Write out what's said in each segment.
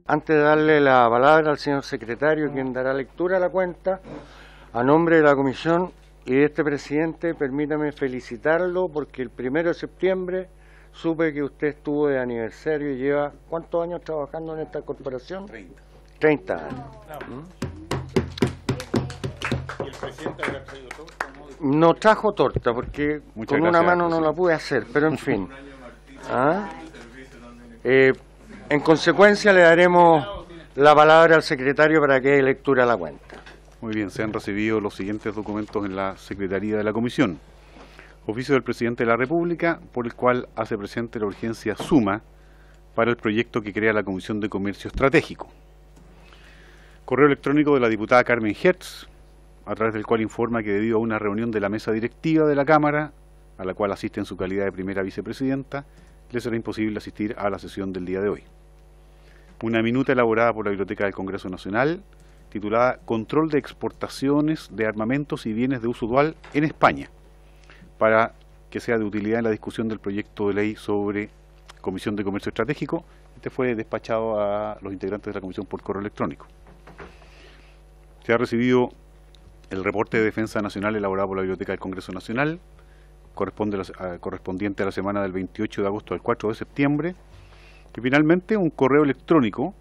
Antes de darle la palabra al señor secretario, quien dará lectura a la cuenta, a nombre de la comisión y de este presidente, permítame felicitarlo porque el 1 de septiembre supe que usted estuvo de aniversario y lleva, ¿cuántos años trabajando en esta corporación? 30 años. ¿Y el presidente habrá traído torta? No trajo torta porque Muchas con una gracias, mano no la pude hacer, pero en fin. En consecuencia le daremos la palabra al secretario para que dé lectura a la cuenta. Muy bien, se han recibido los siguientes documentos en la Secretaría de la Comisión. Oficio del Presidente de la República, por el cual hace presente la urgencia suma para el proyecto que crea la Comisión de Comercio Estratégico. Correo electrónico de la diputada Carmen Hertz, a través del cual informa que debido a una reunión de la mesa directiva de la Cámara, a la cual asiste en su calidad de primera vicepresidenta, le será imposible asistir a la sesión del día de hoy. Una minuta elaborada por la Biblioteca del Congreso Nacional, titulada Control de exportaciones de armamentos y bienes de uso dual en España, para que sea de utilidad en la discusión del proyecto de ley sobre Comisión de Comercio Estratégico. Este fue despachado a los integrantes de la Comisión por correo electrónico. Se ha recibido el reporte de defensa nacional elaborado por la Biblioteca del Congreso Nacional, correspondiente a la semana del 28 de agosto al 4 de septiembre, y finalmente un correo electrónico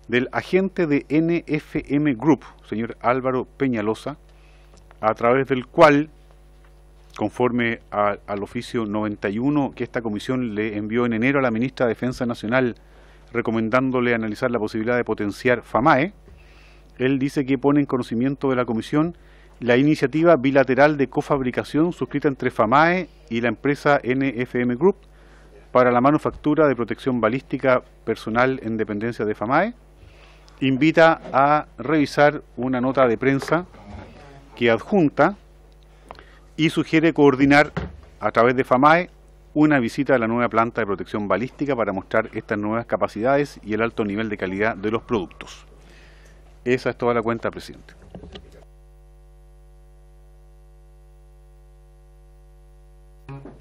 del agente de NFM Group, señor Álvaro Peñalosa, a través del cual, conforme al oficio 91 que esta comisión le envió en enero a la ministra de Defensa Nacional, recomendándole analizar la posibilidad de potenciar FAMAE, él dice que pone en conocimiento de la comisión la iniciativa bilateral de cofabricación suscrita entre FAMAE y la empresa NFM Group para la manufactura de protección balística personal en dependencia de FAMAE. Invita a revisar una nota de prensa que adjunta y sugiere coordinar a través de FAMAE una visita a la nueva planta de protección balística para mostrar estas nuevas capacidades y el alto nivel de calidad de los productos. Esa es toda la cuenta, presidente.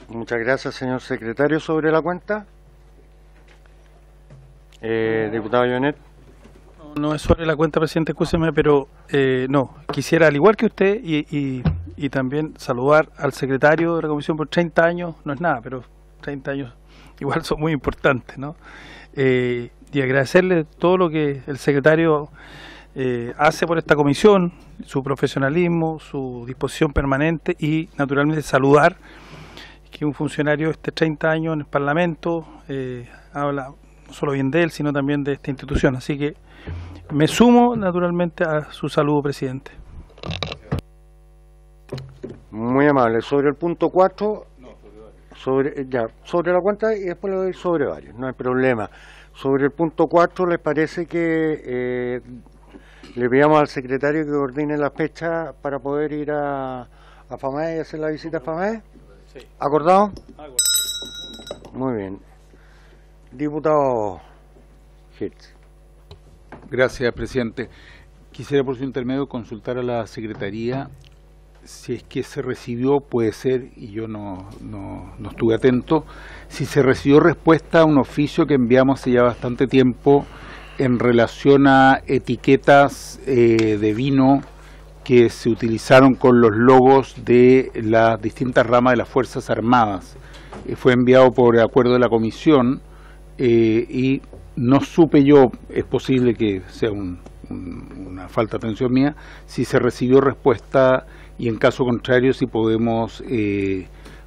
Muchas gracias, señor secretario. Sobre la cuenta, diputado Jonet. No es sobre la cuenta, presidente, escúcheme, pero no, quisiera, al igual que usted, y también saludar al secretario de la comisión por 30 años, no es nada, pero 30 años igual son muy importantes, ¿no? Y agradecerle todo lo que el secretario hace por esta comisión, su profesionalismo, su disposición permanente, y naturalmente saludar que un funcionario esté 30 años en el Parlamento, habla no solo bien de él, sino también de esta institución. Así que me sumo naturalmente a su saludo, presidente. Muy amable. Sobre el punto 4, sobre la cuenta, y después le doy sobre varios, no hay problema. Sobre el punto 4, ¿les parece que le pidamos al secretario que coordine la fecha para poder ir a FAMAE y hacer la visita a FAMAE? Sí. ¿Acordado? Muy bien. Diputado Hertz. Gracias, presidente. Quisiera por su intermedio consultar a la Secretaría si es que se recibió, puede ser, y yo no estuve atento, si se recibió respuesta a un oficio que enviamos hace ya bastante tiempo en relación a etiquetas de vino que se utilizaron con los logos de las distintas ramas de las Fuerzas Armadas. Fue enviado por acuerdo de la comisión y no supe yo, es posible que sea una falta de atención mía, si se recibió respuesta y en caso contrario si podemos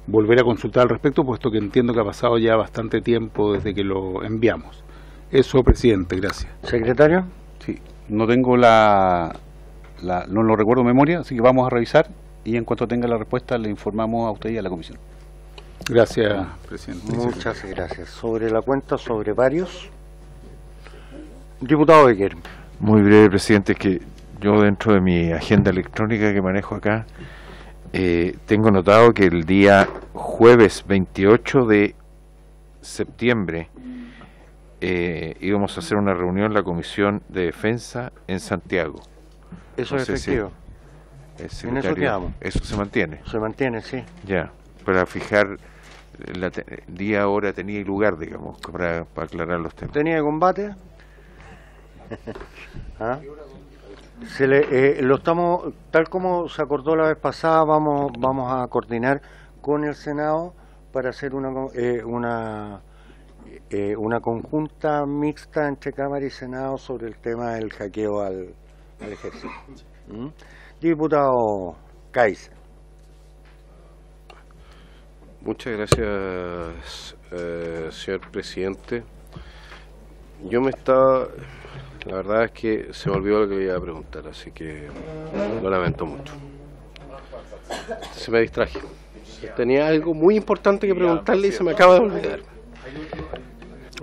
volver a consultar al respecto, puesto que entiendo que ha pasado ya bastante tiempo desde que lo enviamos. Eso, presidente, gracias. ¿Secretario? Sí, no tengo no lo recuerdo de memoria, así que vamos a revisar y en cuanto tenga la respuesta le informamos a usted y a la comisión. Gracias, presidente. Muchas gracias. Sobre la cuenta, sobre varios. Diputado Becker. Muy breve, presidente, es que yo dentro de mi agenda electrónica que manejo acá, tengo notado que el día jueves 28 de septiembre íbamos a hacer una reunión en la Comisión de Defensa en Santiago. Eso No es sé si efectivo. el En eso secretario- quedamos. eso se mantiene. Se mantiene, sí. Ya, para fijar día, hora, tenía y lugar, digamos, para aclarar los temas. ¿Tenía combate? ¿Ah? Lo estamos, tal como se acordó la vez pasada, vamos a coordinar con el Senado para hacer una conjunta mixta entre Cámara y Senado sobre el tema del hackeo al ejército. ¿Mm? Diputado Kaiser. Muchas gracias, señor presidente. La verdad es que se me olvidó lo que iba a preguntar, así que lo lamento mucho. Se me distraje. Tenía algo muy importante que preguntarle y se me acaba de olvidar.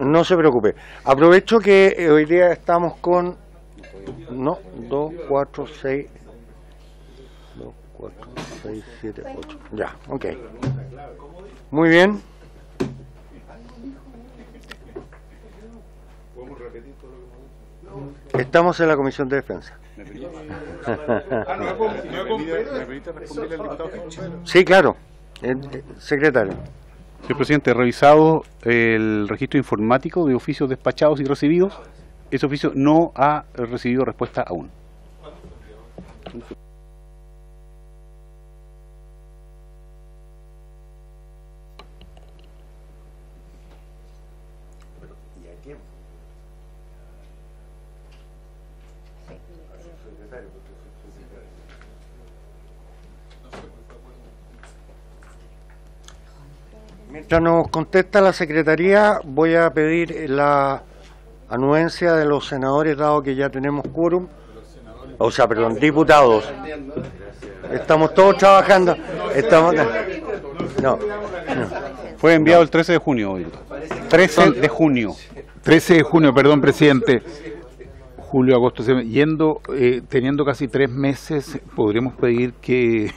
No se preocupe. Aprovecho que hoy día estamos con 2, 4, 6, 7, 8. Ya, ok. Muy bien. Estamos en la Comisión de Defensa. Sí, claro. Secretario. Señor presidente, he revisado el registro informático de oficios despachados y recibidos. Ese oficio no ha recibido respuesta aún. Mientras nos contesta la Secretaría, voy a pedir la anuencia de los senadores, dado que ya tenemos quórum. O sea, perdón, diputados. Estamos todos trabajando. No. Fue enviado el 13 de junio. 13 de junio. 13 de junio, perdón, presidente. Julio, agosto, teniendo casi 3 meses, podríamos pedir que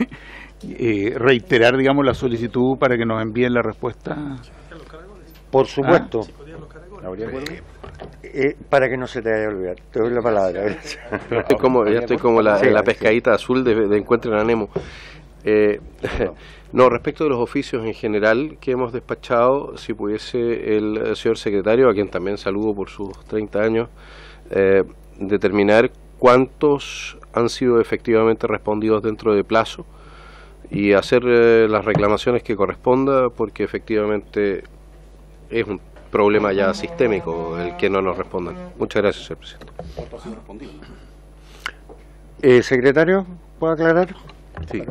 reiterar, digamos, la solicitud para que nos envíen la respuesta. Por supuesto. Para que no se te vaya a olvidar. Te doy la palabra. Ya estoy como la pescadita azul de Encuentren a Nemo. No, respecto de los oficios en general que hemos despachado, si pudiese el señor secretario, a quien también saludo por sus 30 años, determinar cuántos han sido efectivamente respondidos dentro de plazo y hacer las reclamaciones que corresponda, porque efectivamente es un problema ya sistémico el que no nos respondan. Muchas gracias, señor presidente. Secretario, ¿puedo aclarar? Sí.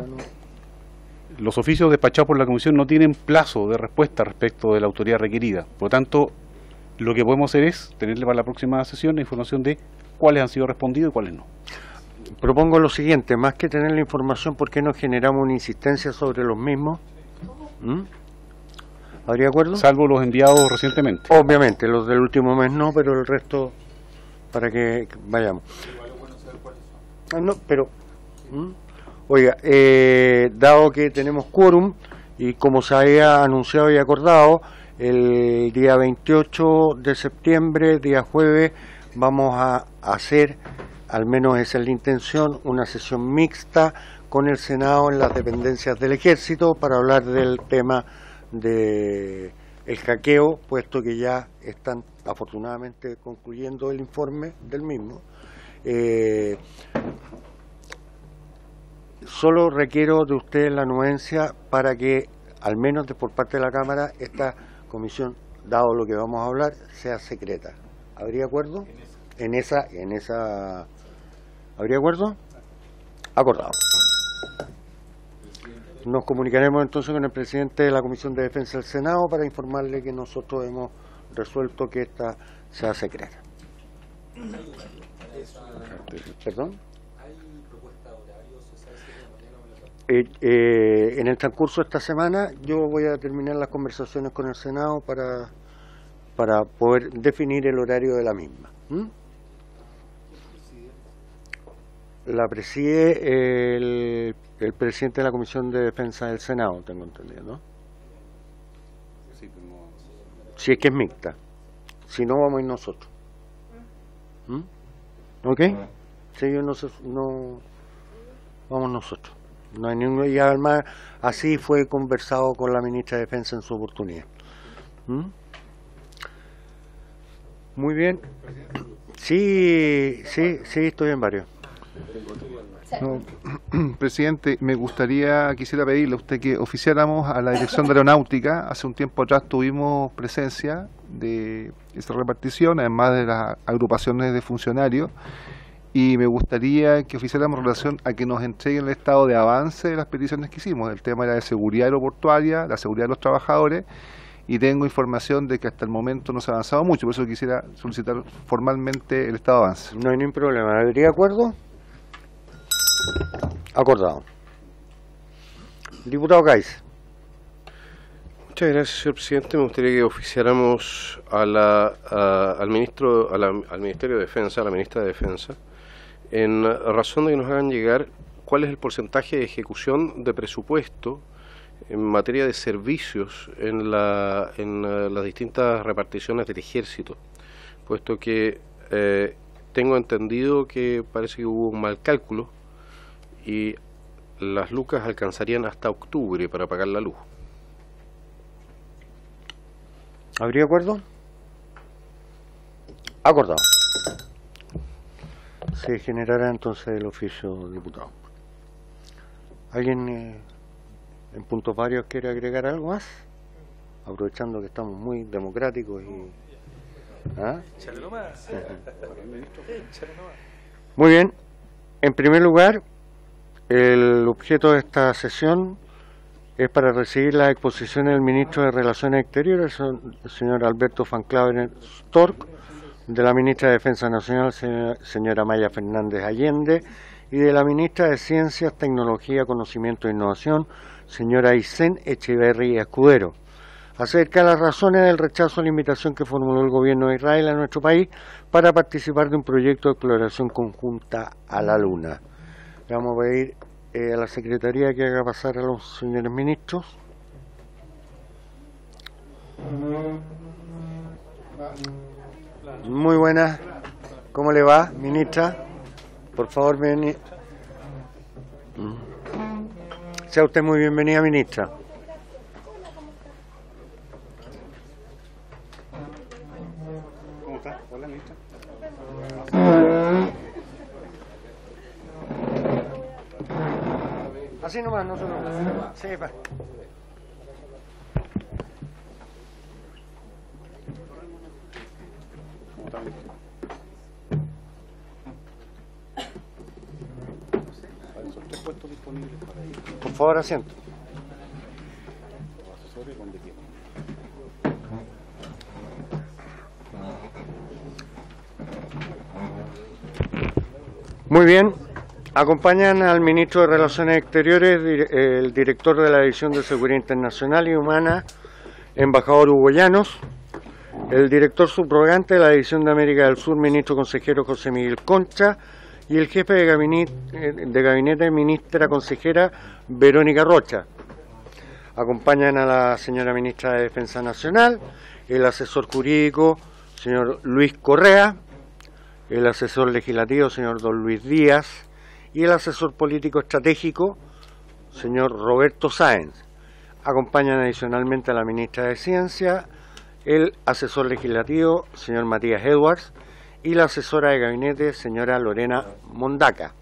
Los oficios despachados por la Comisión no tienen plazo de respuesta respecto de la autoridad requerida. Por lo tanto, lo que podemos hacer es tenerle para la próxima sesión la información de cuáles han sido respondidos y cuáles no. Propongo lo siguiente, más que tener la información, ¿por qué no generamos una insistencia sobre los mismos? ¿Habría acuerdo? Salvo los enviados recientemente. Obviamente, los del último mes no, pero el resto para que vayamos. No, pero... Oiga, dado que tenemos quórum y como se había anunciado y acordado, el día 28 de septiembre, día jueves, vamos a hacer, al menos esa es la intención, una sesión mixta con el Senado en las dependencias del Ejército para hablar del tema de el hackeo, puesto que ya están afortunadamente concluyendo el informe del mismo. Solo requiero de ustedes la anuencia para que, al menos por parte de la Cámara, esta comisión, dado lo que vamos a hablar, sea secreta. ¿Habría acuerdo? En esa ¿habría acuerdo? Acordado. Nos comunicaremos entonces con el presidente de la Comisión de Defensa del Senado para informarle que nosotros hemos resuelto que esta sea secreta. ¿Perdón? En el transcurso de esta semana yo voy a terminar las conversaciones con el Senado para poder definir el horario de la misma. La preside el presidente de la Comisión de Defensa del Senado, tengo entendido, ¿no? Si es que es mixta. Si no, vamos a ir nosotros. ¿Ok? Si ellos no vamos nosotros. No hay ningún, y además así fue conversado con la ministra de Defensa en su oportunidad. Muy bien. Sí, estoy en varios. No, presidente, quisiera pedirle a usted que oficiáramos a la Dirección de Aeronáutica. Hace un tiempo atrás tuvimos presencia de esa repartición, además de las agrupaciones de funcionarios, y me gustaría que oficiáramos en relación a que nos entreguen el estado de avance de las peticiones que hicimos. El tema era de seguridad aeroportuaria, la seguridad de los trabajadores, y tengo información de que hasta el momento no se ha avanzado mucho, por eso quisiera solicitar formalmente el estado de avance. No hay ningún problema. ¿Habría acuerdo? Acordado. Diputado Gáiz. Muchas gracias, señor presidente. Me gustaría que oficiáramos al Ministerio de Defensa, a la ministra de Defensa, en razón de que nos hagan llegar cuál es el porcentaje de ejecución de presupuesto en materia de servicios en las distintas reparticiones del ejército, puesto que tengo entendido que parece que hubo un mal cálculo y las lucas alcanzarían hasta octubre para pagar la luz. ¿Habría acuerdo? Acordado. Se generará entonces el oficio, diputado. ¿Alguien en puntos varios quiere agregar algo más? Aprovechando que estamos muy democráticos y... ¿Ah? Muy bien. En primer lugar, el objeto de esta sesión es para recibir la exposición del ministro de Relaciones Exteriores, el señor Alberto Van Claveren Storck, de la ministra de Defensa Nacional, señora Maya Fernández Allende, y de la ministra de Ciencias, Tecnología, Conocimiento e Innovación, señora Aysén Echeverry Escudero, acerca de las razones del rechazo a la invitación que formuló el gobierno de Israel a nuestro país para participar de un proyecto de exploración conjunta a la Luna. Le vamos a pedir a la Secretaría que haga pasar a los señores ministros. Muy buenas. ¿Cómo le va, ministra? Por favor, sea usted muy bienvenida, ministra. ¿Cómo está? Hola, ministra. Así nomás, no se lo... Sí, pa. Por favor, asiento. Muy bien. Acompañan al ministro de Relaciones Exteriores, el director de la División de Seguridad Internacional y Humana, embajador Hugo Llanos, el director subrogante de la División de América del Sur, ministro consejero José Miguel Concha, y el jefe de gabinete ministra consejera Verónica Rocha. Acompañan a la señora ministra de Defensa Nacional, el asesor jurídico, señor Luis Correa, el asesor legislativo, señor don Luis Díaz, y el asesor político estratégico, señor Roberto Sáenz. Acompañan adicionalmente a la ministra de Ciencia, el asesor legislativo, señor Matías Edwards, y la asesora de gabinete, señora Lorena Mondaca.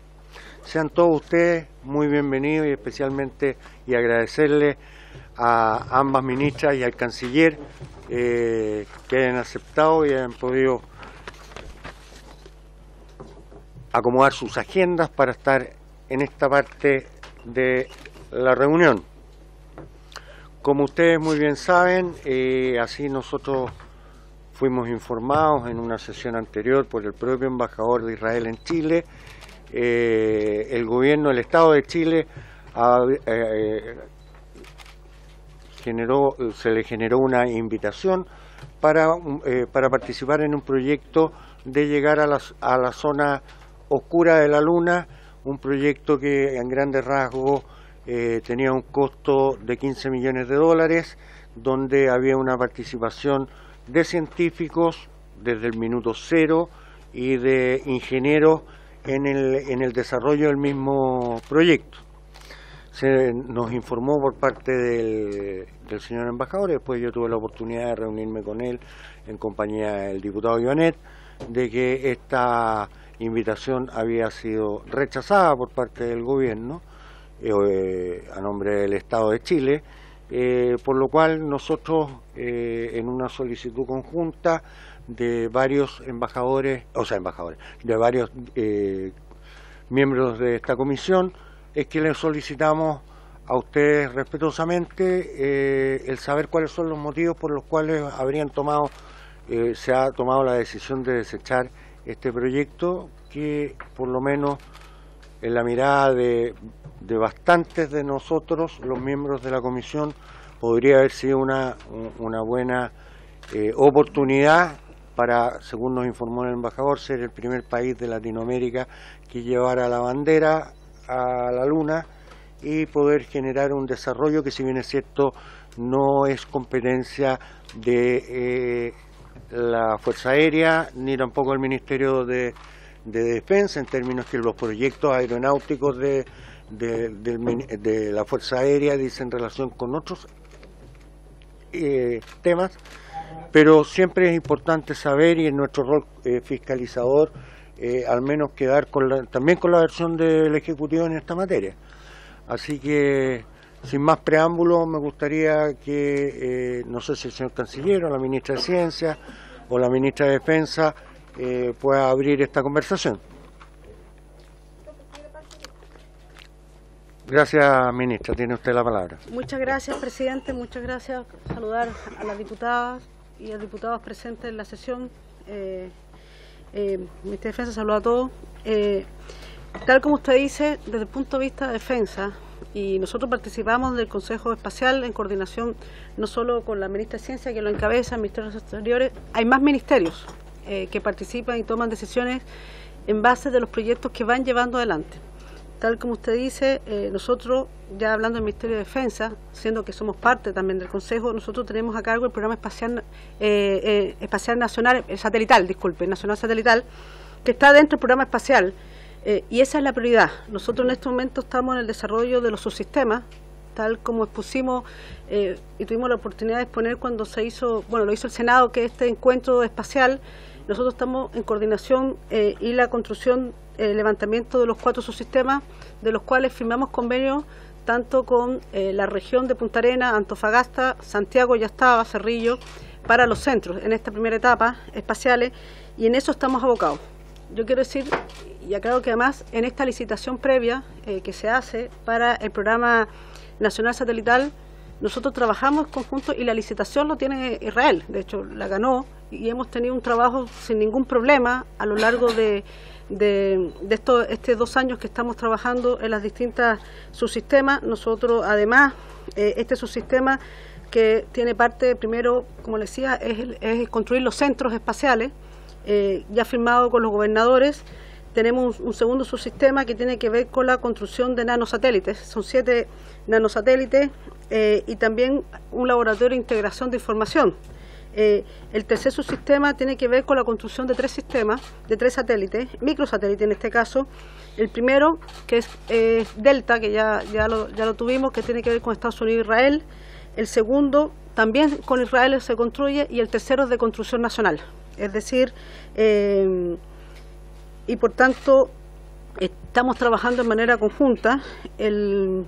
Sean todos ustedes muy bienvenidos y especialmente agradecerle a ambas ministras y al canciller que hayan aceptado y hayan podido acomodar sus agendas para estar en esta parte de la reunión. Como ustedes muy bien saben, así nosotros fuimos informados en una sesión anterior por el propio embajador de Israel en Chile. El gobierno, el Estado de Chile se le generó una invitación para participar en un proyecto de llegar a la zona oscura de la Luna, un proyecto que en grandes rasgos tenía un costo de 15 millones de dólares, donde había una participación de científicos desde el minuto cero y de ingenieros en el desarrollo del mismo proyecto. Se nos informó por parte del señor embajador, y después yo tuve la oportunidad de reunirme con él en compañía del diputado Ionet, de que esta invitación había sido rechazada por parte del gobierno a nombre del Estado de Chile, por lo cual nosotros en una solicitud conjunta de varios de varios miembros de esta comisión, es que les solicitamos a ustedes respetuosamente el saber cuáles son los motivos por los cuales se ha tomado la decisión de desechar este proyecto, que por lo menos en la mirada de bastantes de nosotros, los miembros de la comisión, podría haber sido una buena oportunidad para, según nos informó el embajador, ser el primer país de Latinoamérica que llevara la bandera a la Luna y poder generar un desarrollo que, si bien es cierto, no es competencia de la Fuerza Aérea ni tampoco del Ministerio de Defensa, en términos que los proyectos aeronáuticos de la Fuerza Aérea dicen relación con otros temas, pero siempre es importante saber, y en nuestro rol fiscalizador, al menos quedar también con la versión del Ejecutivo en esta materia. Así que, sin más preámbulos, me gustaría que, no sé si el señor Canciller o la Ministra de Ciencia o la Ministra de Defensa pueda abrir esta conversación. Gracias, Ministra. Tiene usted la palabra. Muchas gracias, presidente. Muchas gracias. Saludar a las diputadas y a los diputados presentes en la sesión. Ministra de Defensa, saludo a todos. Tal como usted dice, desde el punto de vista de defensa, y nosotros participamos del Consejo Espacial en coordinación no solo con la Ministra de Ciencia, que lo encabeza, el Ministerio de Exteriores, hay más ministerios que participan y toman decisiones en base de los proyectos que van llevando adelante. Tal como usted dice, nosotros, ya hablando del Ministerio de Defensa, siendo que somos parte también del Consejo, nosotros tenemos a cargo el programa espacial nacional, nacional satelital, que está dentro del programa espacial, y esa es la prioridad. Nosotros en este momento estamos en el desarrollo de los subsistemas, tal como expusimos y tuvimos la oportunidad de exponer cuando lo hizo el Senado, que este encuentro espacial. Nosotros estamos en coordinación y la construcción, levantamiento de los 4 subsistemas, de los cuales firmamos convenios tanto con la región de Punta Arenas, Antofagasta, Santiago, Yastaba, Cerrillo, para los centros en esta primera etapa espaciales, y en eso estamos abocados. Yo quiero decir, y aclaro que además en esta licitación previa que se hace para el programa nacional satelital, nosotros trabajamos conjunto y la licitación lo tiene Israel, de hecho la ganó, y hemos tenido un trabajo sin ningún problema a lo largo de estos 2 años que estamos trabajando en las distintas subsistemas. Nosotros además, este subsistema que tiene parte, primero, como les decía, es construir los centros espaciales, ya firmado con los gobernadores. Tenemos un segundo subsistema que tiene que ver con la construcción de nanosatélites, son 7 nanosatélites, y también un laboratorio de integración de información. El tercer subsistema tiene que ver con la construcción de 3 sistemas, de 3 satélites, microsatélites en este caso. El primero, que es Delta, que ya lo tuvimos, que tiene que ver con Estados Unidos e Israel. El segundo, también con Israel se construye, y el tercero es de construcción nacional. Es decir, y por tanto estamos trabajando de manera conjunta. El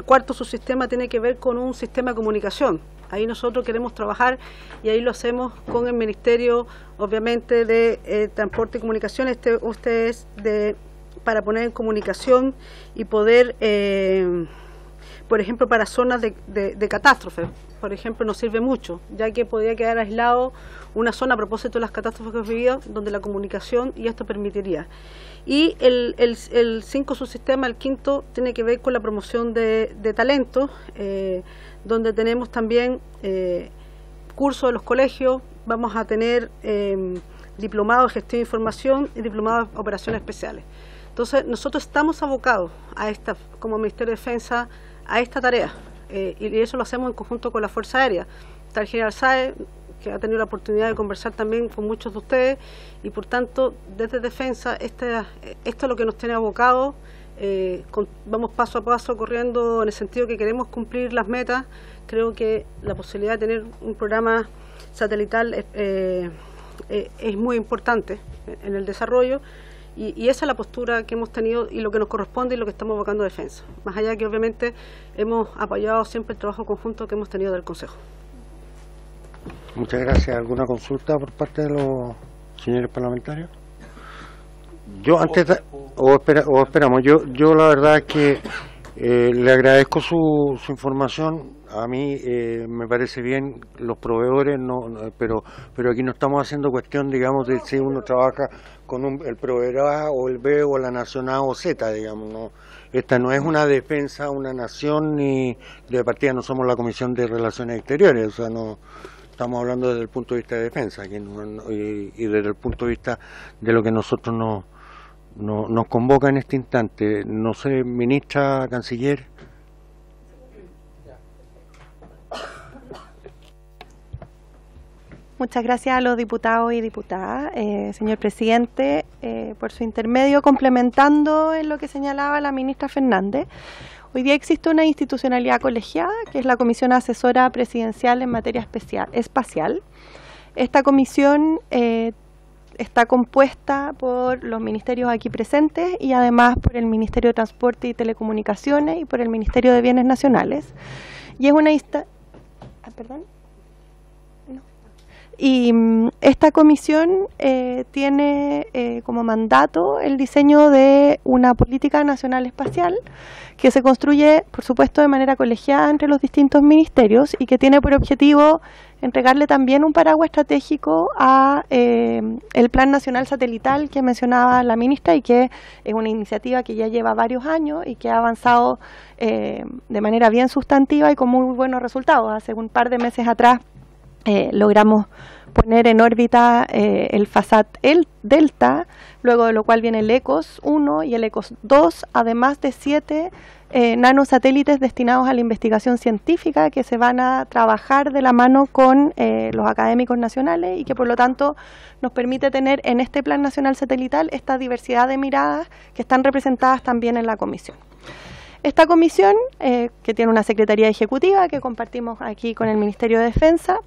cuarto subsistema tiene que ver con un sistema de comunicación. Ahí nosotros queremos trabajar, y ahí lo hacemos con el Ministerio, obviamente, de Transporte y Comunicaciones. Ustedes para poner en comunicación y poder, por ejemplo, para zonas de catástrofe, por ejemplo, nos sirve mucho, ya que podría quedar aislado una zona a propósito de las catástrofes que hemos vivido, donde la comunicación, y esto permitiría. Y el 5 subsistema, el quinto, tiene que ver con la promoción de talentos, donde tenemos también cursos de los colegios. Vamos a tener diplomados de gestión de información y diplomados de operaciones especiales. Entonces, nosotros estamos abocados a como Ministerio de Defensa, a esta tarea, y eso lo hacemos en conjunto con la Fuerza Aérea. Está el general Sáez, que ha tenido la oportunidad de conversar también con muchos de ustedes, y por tanto, desde Defensa, esto es lo que nos tiene abocados. Vamos paso a paso corriendo en el sentido que queremos cumplir las metas. Creo que la posibilidad de tener un programa satelital es muy importante en el desarrollo, y esa es la postura que hemos tenido y lo que nos corresponde y lo que estamos abocando a Defensa, más allá de que obviamente hemos apoyado siempre el trabajo conjunto que hemos tenido del Consejo. Muchas gracias. ¿Alguna consulta por parte de los señores parlamentarios? Yo antes esperamos. Yo la verdad es que le agradezco su información. A mí me parece bien los proveedores, pero aquí no estamos haciendo cuestión, digamos, de si uno trabaja con el proveedor A o el B o la nación A o Z, digamos. No, esta no es una defensa, una nación, ni de partida no somos la Comisión de Relaciones Exteriores, o sea, no estamos hablando desde el punto de vista de defensa y desde el punto de vista de lo que nosotros nos convoca en este instante. No sé, ministra, canciller. Muchas gracias a los diputados y diputadas, señor presidente, por su intermedio, complementando en lo que señalaba la ministra Fernández. Hoy día existe una institucionalidad colegiada, que es la Comisión Asesora Presidencial en Materia Espacial. Esta comisión está compuesta por los ministerios aquí presentes y además por el Ministerio de Transporte y Telecomunicaciones y por el Ministerio de Bienes Nacionales. Y es una Y esta comisión tiene como mandato el diseño de una política nacional espacial que se construye, por supuesto, de manera colegiada entre los distintos ministerios y que tiene por objetivo entregarle también un paraguas estratégico a el Plan Nacional Satelital que mencionaba la ministra, y que es una iniciativa que ya lleva varios años y que ha avanzado de manera bien sustantiva y con muy buenos resultados. Hace un par de meses atrás logramos poner en órbita el FASAT Delta, luego de lo cual viene el ECOS 1 y el ECOS 2, además de 7 nanosatélites destinados a la investigación científica que se van a trabajar de la mano con los académicos nacionales y que por lo tanto nos permite tener en este Plan Nacional Satelital esta diversidad de miradas que están representadas también en la comisión. Esta comisión, que tiene una secretaría ejecutiva que compartimos aquí con el Ministerio de Defensa,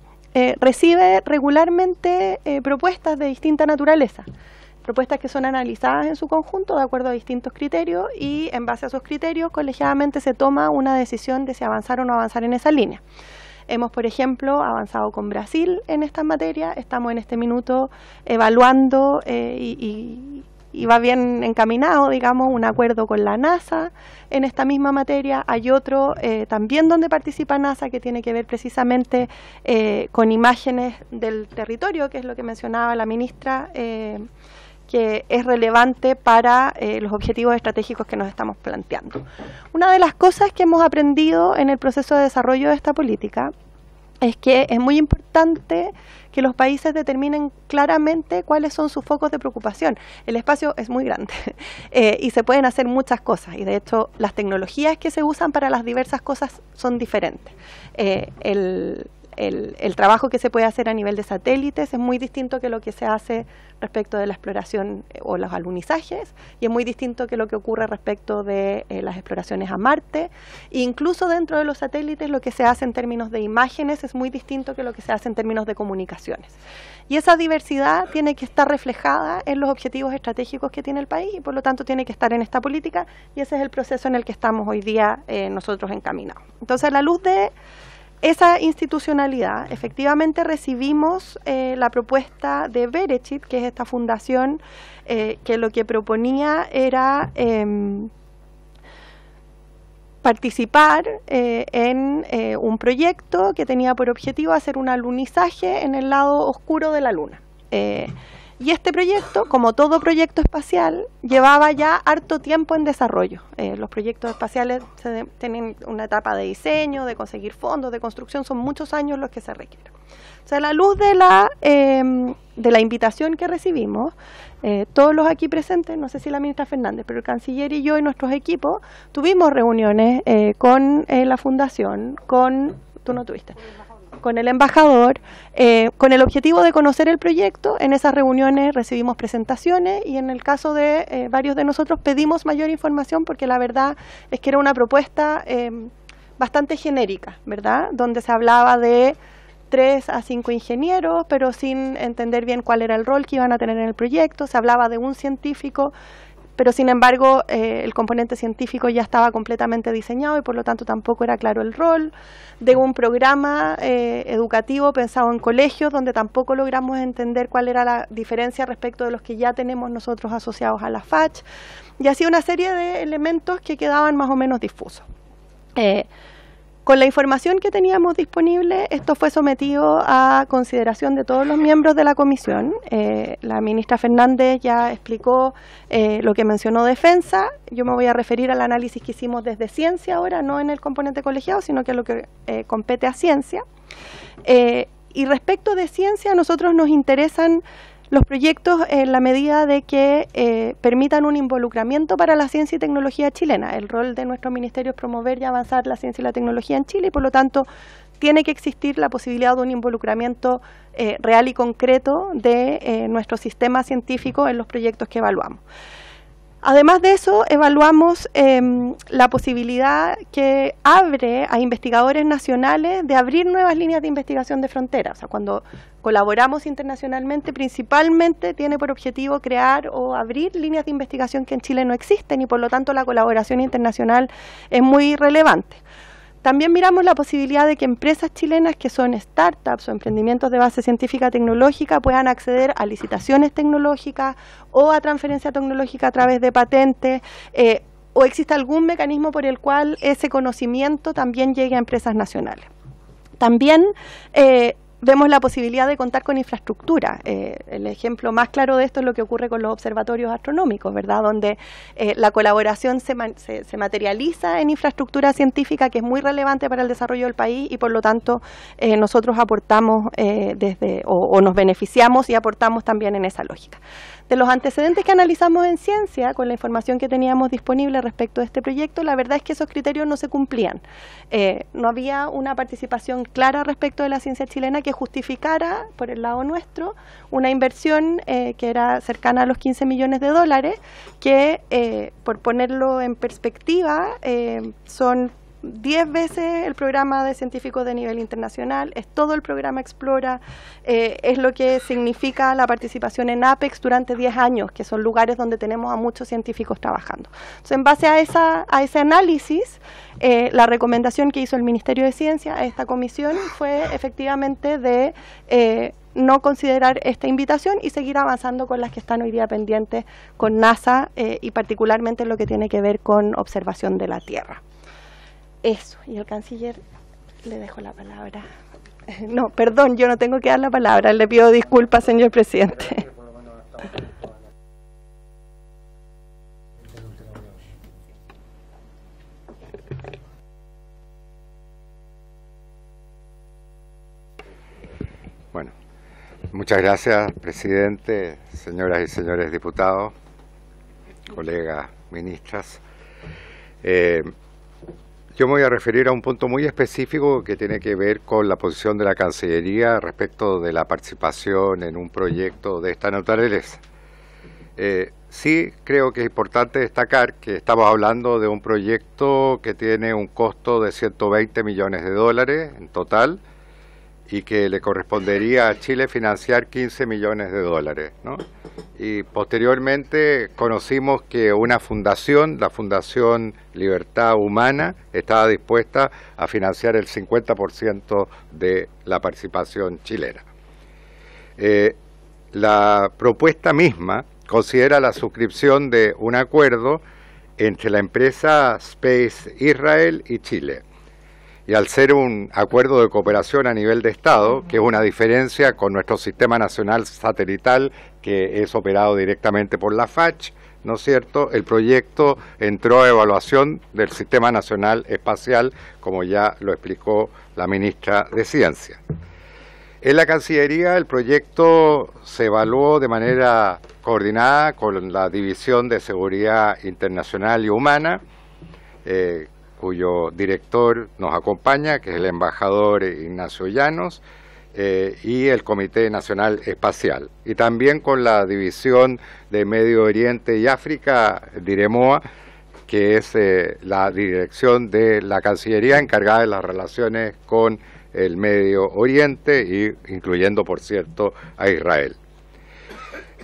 recibe regularmente propuestas de distinta naturaleza, propuestas que son analizadas en su conjunto de acuerdo a distintos criterios, y en base a esos criterios colegiadamente se toma una decisión de si avanzar o no avanzar en esa línea. Hemos, por ejemplo, avanzado con Brasil en esta materia, estamos en este minuto evaluando y va bien encaminado, digamos, un acuerdo con la NASA en esta misma materia. Hay otro también donde participa NASA que tiene que ver precisamente con imágenes del territorio, que es lo que mencionaba la ministra, que es relevante para los objetivos estratégicos que nos estamos planteando. Una de las cosas que hemos aprendido en el proceso de desarrollo de esta política es que es muy importante que los países determinen claramente cuáles son sus focos de preocupación. El espacio es muy grande y se pueden hacer muchas cosas, y de hecho las tecnologías que se usan para las diversas cosas son diferentes. El trabajo que se puede hacer a nivel de satélites es muy distinto que lo que se hace respecto de la exploración o los alunizajes, y es muy distinto que lo que ocurre respecto de las exploraciones a Marte. E incluso dentro de los satélites lo que se hace en términos de imágenes es muy distinto que lo que se hace en términos de comunicaciones. Y esa diversidad tiene que estar reflejada en los objetivos estratégicos que tiene el país y por lo tanto tiene que estar en esta política, y ese es el proceso en el que estamos hoy día nosotros encaminados. Entonces, a la luz de esa institucionalidad, efectivamente recibimos la propuesta de Berechit, que es esta fundación que lo que proponía era participar en un proyecto que tenía por objetivo hacer un alunizaje en el lado oscuro de la Luna. Y este proyecto, como todo proyecto espacial, llevaba ya harto tiempo en desarrollo. Los proyectos espaciales tienen una etapa de diseño, de conseguir fondos, de construcción, son muchos años los que se requieren. O sea, a la luz de la invitación que recibimos, todos los aquí presentes, no sé si la ministra Fernández, pero el canciller y yo y nuestros equipos tuvimos reuniones con la fundación, tú no tuviste, con el embajador, con el objetivo de conocer el proyecto. En esas reuniones recibimos presentaciones y en el caso de varios de nosotros pedimos mayor información porque la verdad es que era una propuesta bastante genérica, ¿verdad? Donde se hablaba de 3 a 5 ingenieros, pero sin entender bien cuál era el rol que iban a tener en el proyecto. Se hablaba de un científico, pero sin embargo el componente científico ya estaba completamente diseñado y por lo tanto tampoco era claro el rol. De un programa educativo pensado en colegios, donde tampoco logramos entender cuál era la diferencia respecto de los que ya tenemos nosotros asociados a la FACH. Y así una serie de elementos que quedaban más o menos difusos. Con la información que teníamos disponible, esto fue sometido a consideración de todos los miembros de la comisión. La ministra Fernández ya explicó lo que mencionó Defensa. Yo me voy a referir al análisis que hicimos desde Ciencia ahora, no en el componente colegiado, sino que a lo que compete a Ciencia. Y respecto de Ciencia, a nosotros nos interesan los proyectos en la medida de que permitan un involucramiento para la ciencia y tecnología chilena. El rol de nuestro ministerio es promover y avanzar la ciencia y la tecnología en Chile y por lo tanto tiene que existir la posibilidad de un involucramiento real y concreto de nuestro sistema científico en los proyectos que evaluamos. Además de eso, evaluamos la posibilidad que abre a investigadores nacionales de abrir nuevas líneas de investigación de frontera. O sea, cuando colaboramos internacionalmente, principalmente tiene por objetivo crear o abrir líneas de investigación que en Chile no existen y por lo tanto la colaboración internacional es muy relevante. También miramos la posibilidad de que empresas chilenas que son startups o emprendimientos de base científica tecnológica puedan acceder a licitaciones tecnológicas o a transferencia tecnológica a través de patentes o existe algún mecanismo por el cual ese conocimiento también llegue a empresas nacionales. También vemos la posibilidad de contar con infraestructura. El ejemplo más claro de esto es lo que ocurre con los observatorios astronómicos, ¿verdad? Donde la colaboración se materializa en infraestructura científica que es muy relevante para el desarrollo del país y por lo tanto nosotros aportamos o nos beneficiamos y aportamos también en esa lógica. De los antecedentes que analizamos en Ciencia, con la información que teníamos disponible respecto de este proyecto, la verdad es que esos criterios no se cumplían. No había una participación clara respecto de la ciencia chilena que justificara, por el lado nuestro, una inversión que era cercana a los 15 millones de dólares, que, por ponerlo en perspectiva, son 10 veces el programa de científicos de nivel internacional, es todo el programa Explora, es lo que significa la participación en APEX durante 10 años, que son lugares donde tenemos a muchos científicos trabajando. Entonces, en base a ese análisis, la recomendación que hizo el Ministerio de Ciencia a esta comisión fue efectivamente de no considerar esta invitación y seguir avanzando con las que están hoy día pendientes con NASA y particularmente en lo que tiene que ver con observación de la Tierra. Eso, y al canciller le dejo la palabra. No, perdón, yo no tengo que dar la palabra, le pido disculpas, señor presidente. Bueno, muchas gracias, presidente, señoras y señores diputados, colegas ministras. Yo me voy a referir a un punto muy específico que tiene que ver con la posición de la Cancillería respecto de la participación en un proyecto de esta naturaleza. Sí creo que es importante destacar que estamos hablando de un proyecto que tiene un costo de 120 millones de dólares en total y que le correspondería a Chile financiar 15 millones de dólares, ¿no? Y posteriormente conocimos que una fundación, la Fundación Libertad Humana, estaba dispuesta a financiar el 50% de la participación chilena. La propuesta misma considera la suscripción de un acuerdo entre la empresa Space Israel y Chile. Y al ser un acuerdo de cooperación a nivel de Estado, que es una diferencia con nuestro sistema nacional satelital, que es operado directamente por la FACH, ¿no es cierto?, el proyecto entró a evaluación del Sistema Nacional Espacial, como ya lo explicó la ministra de Ciencia. En la Cancillería el proyecto se evaluó de manera coordinada con la División de Seguridad Internacional y Humana, cuyo director nos acompaña, que es el embajador Ignacio Llanos, y el Comité Nacional Espacial. Y también con la División de Medio Oriente y África, DIREMOA, que es la dirección de la Cancillería encargada de las relaciones con el Medio Oriente, y incluyendo, por cierto, a Israel.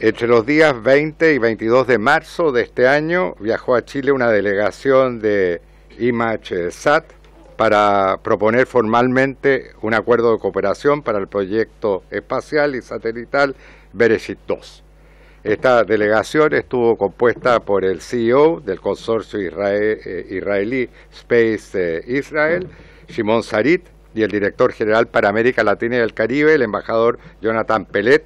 Entre los días 20 y 22 de marzo de este año viajó a Chile una delegación de IMACHSAT para proponer formalmente un acuerdo de cooperación para el proyecto espacial y satelital Bereshit 2. Esta delegación estuvo compuesta por el CEO del consorcio israelí Space Israel, Shimon Sarit, y el director general para América Latina y el Caribe, el embajador Jonathan Pellet,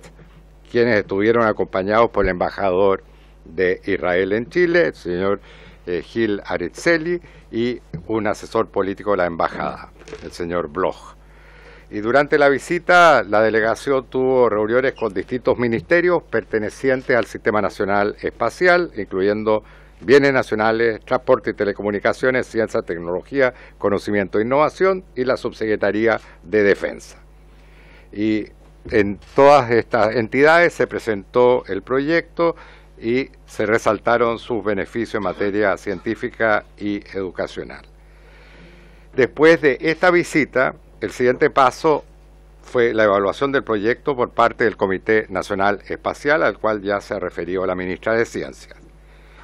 quienes estuvieron acompañados por el embajador de Israel en Chile, el señor Gil Aritzeli, y un asesor político de la embajada, el señor Bloch. Y durante la visita, la delegación tuvo reuniones con distintos ministerios pertenecientes al Sistema Nacional Espacial, incluyendo Bienes Nacionales, Transporte y Telecomunicaciones, Ciencia, Tecnología, Conocimiento e Innovación, y la Subsecretaría de Defensa. Y en todas estas entidades se presentó el proyecto y se resaltaron sus beneficios en materia científica y educacional. Después de esta visita, el siguiente paso fue la evaluación del proyecto por parte del Comité Nacional Espacial, al cual ya se ha referido la ministra de Ciencias.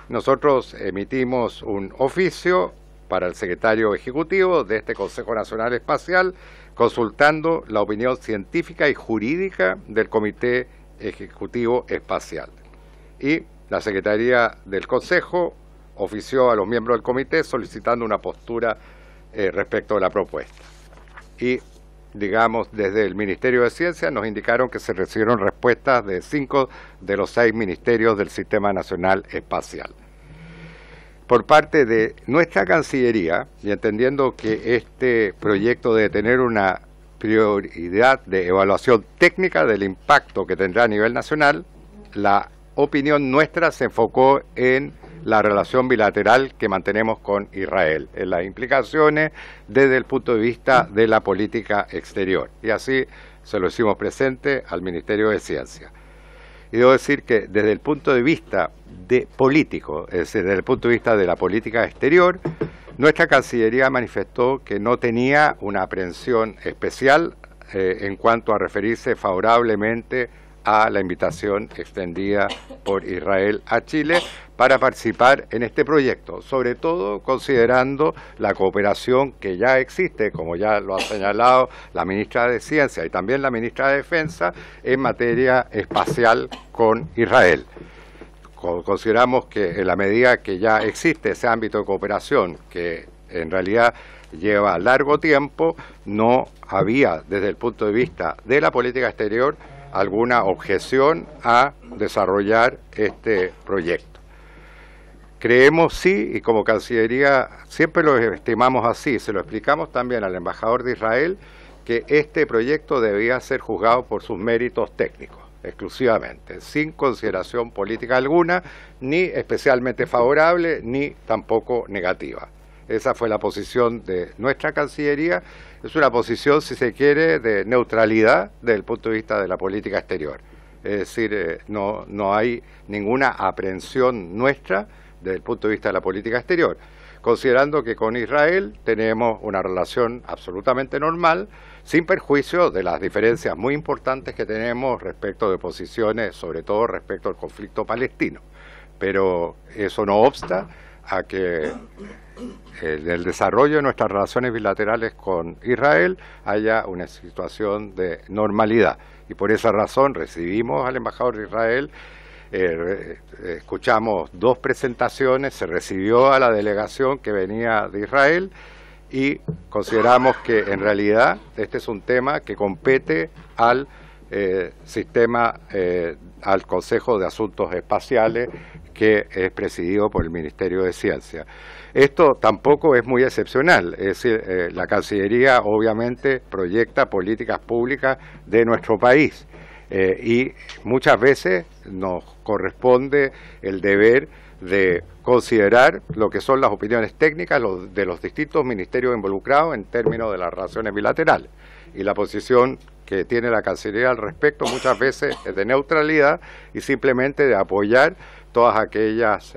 Nosotros emitimos un oficio para el secretario ejecutivo de este Consejo Nacional Espacial, consultando la opinión científica y jurídica del Comité Ejecutivo Espacial. Y la Secretaría del Consejo ofició a los miembros del comité solicitando una postura respecto de la propuesta. Y, digamos, desde el Ministerio de Ciencia nos indicaron que se recibieron respuestas de 5 de los 6 ministerios del Sistema Nacional Espacial. Por parte de nuestra Cancillería, y entendiendo que este proyecto debe tener una prioridad de evaluación técnica del impacto que tendrá a nivel nacional, la opinión nuestra se enfocó en la relación bilateral que mantenemos con Israel, en las implicaciones desde el punto de vista de la política exterior. Y así se lo hicimos presente al Ministerio de Ciencia. Y debo decir que desde el punto de vista político, es decir, desde el punto de vista de la política exterior, nuestra Cancillería manifestó que no tenía una aprehensión especial en cuanto a referirse favorablemente a la invitación extendida por Israel a Chile para participar en este proyecto, sobre todo considerando la cooperación que ya existe, como ya lo ha señalado la ministra de Ciencia y también la ministra de Defensa, en materia espacial con Israel. Consideramos que en la medida que ya existe ese ámbito de cooperación, que en realidad lleva largo tiempo, no había desde el punto de vista de la política exterior alguna objeción a desarrollar este proyecto. Creemos sí, y como Cancillería siempre lo estimamos así, se lo explicamos también al embajador de Israel, que este proyecto debía ser juzgado por sus méritos técnicos, exclusivamente, sin consideración política alguna, ni especialmente favorable, ni tampoco negativa. Esa fue la posición de nuestra Cancillería. Es una posición, si se quiere, de neutralidad desde el punto de vista de la política exterior. Es decir, no hay ninguna aprehensión nuestra desde el punto de vista de la política exterior, considerando que con Israel tenemos una relación absolutamente normal, sin perjuicio de las diferencias muy importantes que tenemos respecto de posiciones, sobre todo respecto al conflicto palestino. Pero eso no obsta a que en el desarrollo de nuestras relaciones bilaterales con Israel haya una situación de normalidad. Y por esa razón recibimos al embajador de Israel, escuchamos 2 presentaciones, se recibió a la delegación que venía de Israel y consideramos que en realidad este es un tema que compete al al Consejo de Asuntos Espaciales, que es presidido por el Ministerio de Ciencia. Esto tampoco es muy excepcional, es decir, la Cancillería obviamente proyecta políticas públicas de nuestro país y muchas veces nos corresponde el deber de considerar lo que son las opiniones técnicas de los distintos ministerios involucrados en términos de las relaciones bilaterales. Y la posición que tiene la Cancillería al respecto muchas veces es de neutralidad y simplemente de apoyar todas aquellas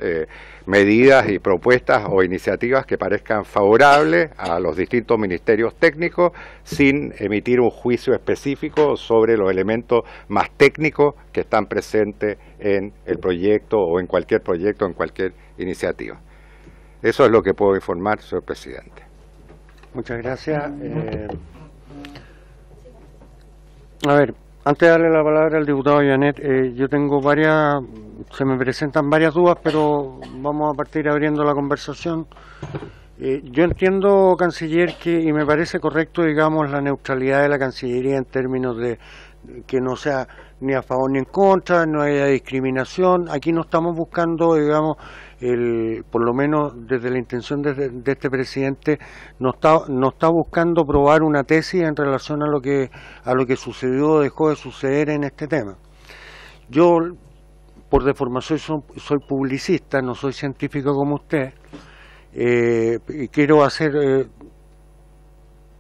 medidas y propuestas o iniciativas que parezcan favorables a los distintos ministerios técnicos, sin emitir un juicio específico sobre los elementos más técnicos que están presentes en el proyecto o en cualquier proyecto, en cualquier iniciativa. Eso es lo que puedo informar, señor presidente. Muchas gracias. A ver, antes de darle la palabra al diputado Llanet, yo tengo se me presentan varias dudas, pero vamos a partir abriendo la conversación. Yo entiendo, canciller, y me parece correcto, digamos, la neutralidad de la Cancillería en términos de que no sea ni a favor ni en contra, no haya discriminación. Aquí no estamos buscando, digamos, por lo menos desde la intención de este presidente, no está buscando probar una tesis en relación a lo que sucedió o dejó de suceder en este tema. Yo, por deformación, soy publicista, no soy científico como usted, y quiero hacer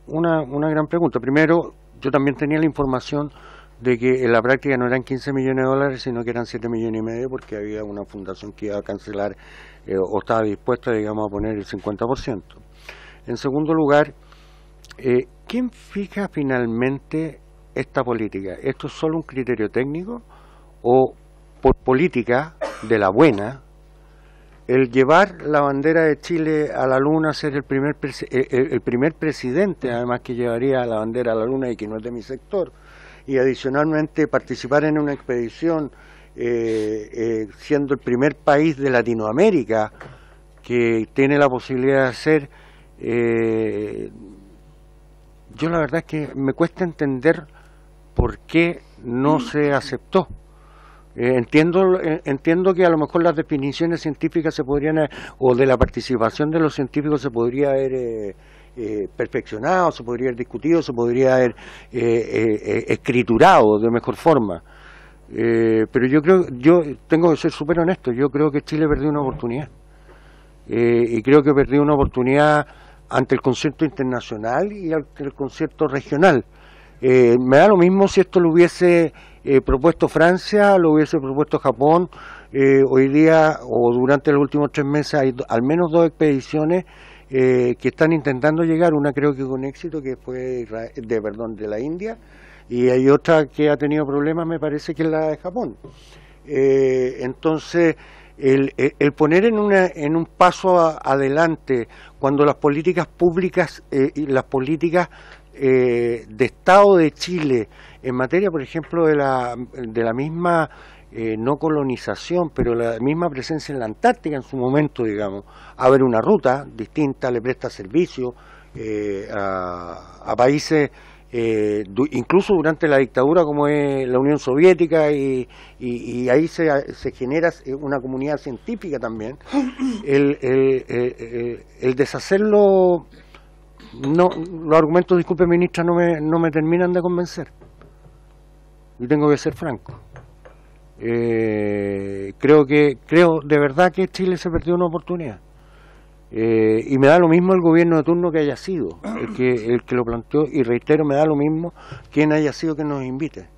una gran pregunta. Primero, yo también tenía la información de que en la práctica no eran 15 millones de dólares, sino que eran 7 millones y medio, porque había una fundación que iba a cancelar o estaba dispuesta, digamos, a poner el 50%. En segundo lugar, ¿quién fija finalmente esta política? ¿Esto es solo un criterio técnico o por política de la buena, el llevar la bandera de Chile a la luna, ser el primer presidente, además que llevaría la bandera a la luna y que no es de mi sector, y adicionalmente participar en una expedición siendo el primer país de Latinoamérica que tiene la posibilidad de hacer, yo la verdad es que me cuesta entender por qué no se aceptó. Entiendo que a lo mejor las definiciones científicas se podrían, o de la participación de los científicos se podría haber perfeccionado, se podría haber discutido, se podría haber escriturado de mejor forma. Pero yo tengo que ser súper honesto, yo creo que Chile perdió una oportunidad. Y creo que perdió una oportunidad ante el concierto internacional y ante el concierto regional. Me da lo mismo si esto lo hubiese propuesto Francia, lo hubiese propuesto Japón. Hoy día o durante los últimos 3 meses hay al menos 2 expediciones que están intentando llegar, una creo que con éxito, que fue de la India, y hay otra que ha tenido problemas, me parece que es la de Japón. Entonces, el poner en un paso adelante cuando las políticas públicas y las políticas de Estado de Chile en materia, por ejemplo, de la misma no colonización, pero la misma presencia en la Antártica en su momento, digamos, haber una ruta distinta, le presta servicio a países, incluso durante la dictadura como es la Unión Soviética, y ahí se genera una comunidad científica también. El deshacerlo, no, los argumentos, disculpe ministra, no me terminan de convencer, y tengo que ser franco. Creo de verdad que Chile se perdió una oportunidad, y me da lo mismo el gobierno de turno que haya sido el que lo planteó, y reitero, me da lo mismo quién haya sido que nos invite,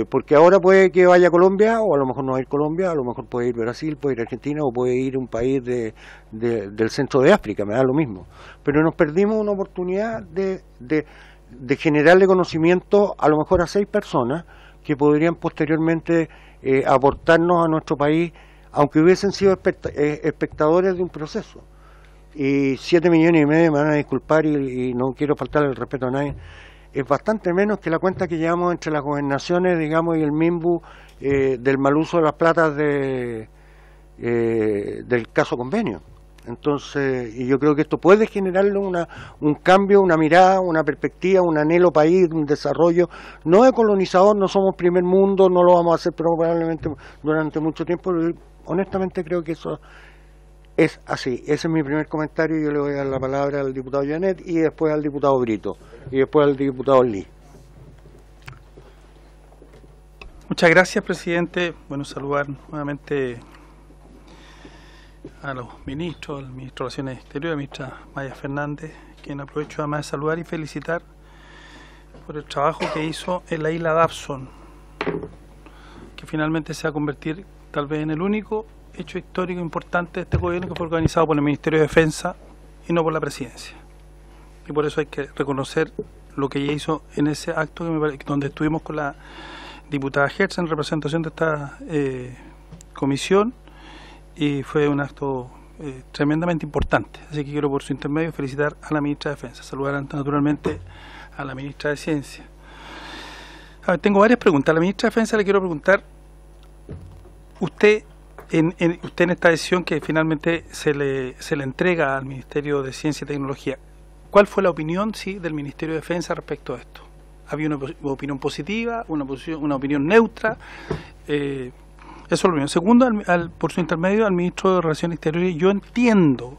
porque ahora puede que vaya a Colombia, o a lo mejor no va a ir Colombia, a lo mejor puede ir Brasil, puede ir Argentina, o puede ir un país del centro de África, me da lo mismo, pero nos perdimos una oportunidad de generarle conocimiento a lo mejor a 6 personas que podrían posteriormente aportarnos a nuestro país, aunque hubiesen sido espectadores de un proceso. Y 7 millones y medio, me van a disculpar y no quiero faltarle el respeto a nadie, es bastante menos que la cuenta que llevamos entre las gobernaciones, digamos, y el MIMBU del mal uso de las platas del caso Convenio. Entonces, y yo creo que esto puede generarle un cambio, una mirada, una perspectiva, un anhelo país, un desarrollo, no de colonizador, no somos primer mundo, no lo vamos a hacer probablemente durante mucho tiempo, pero honestamente creo que eso es así. Ese es mi primer comentario, yo le voy a dar la palabra al diputado Llanet y después al diputado Brito y después al diputado Lee. Muchas gracias, presidente. Bueno, saludar nuevamente a los ministros, al ministro de Relaciones Exteriores, a la ministra Maya Fernández, quien aprovecho además de saludar y felicitar por el trabajo que hizo en la isla Dobson, que finalmente se va a convertir tal vez en el único hecho histórico importante de este gobierno, que fue organizado por el Ministerio de Defensa y no por la Presidencia. Y por eso hay que reconocer lo que ella hizo en ese acto donde estuvimos con la diputada Hertz en representación de esta comisión, y fue un acto tremendamente importante. Así que quiero, por su intermedio, felicitar a la ministra de Defensa, saludar naturalmente a la ministra de Ciencia. A ver, tengo varias preguntas. A la ministra de Defensa le quiero preguntar, usted en esta decisión que finalmente se le entrega al Ministerio de Ciencia y Tecnología, ¿cuál fue la opinión del Ministerio de Defensa respecto a esto? ¿Había una opinión positiva, una opinión neutra? Eso es lo primero. Segundo, por su intermedio, al ministro de Relaciones Exteriores, yo entiendo,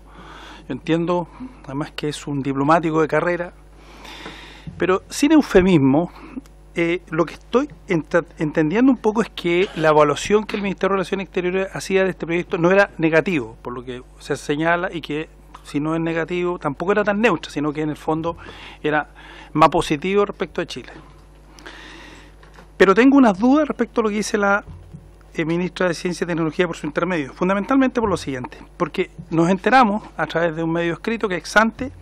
además que es un diplomático de carrera, pero sin eufemismo, lo que estoy entendiendo un poco es que la evaluación que el Ministerio de Relaciones Exteriores hacía de este proyecto no era negativo, por lo que se señala, y que si no es negativo, tampoco era tan neutra, sino que en el fondo era más positivo respecto a Chile. Pero tengo unas dudas respecto a lo que dice la ministra de Ciencia y Tecnología por su intermedio, fundamentalmente por lo siguiente, porque nos enteramos a través de un medio escrito que es Exante,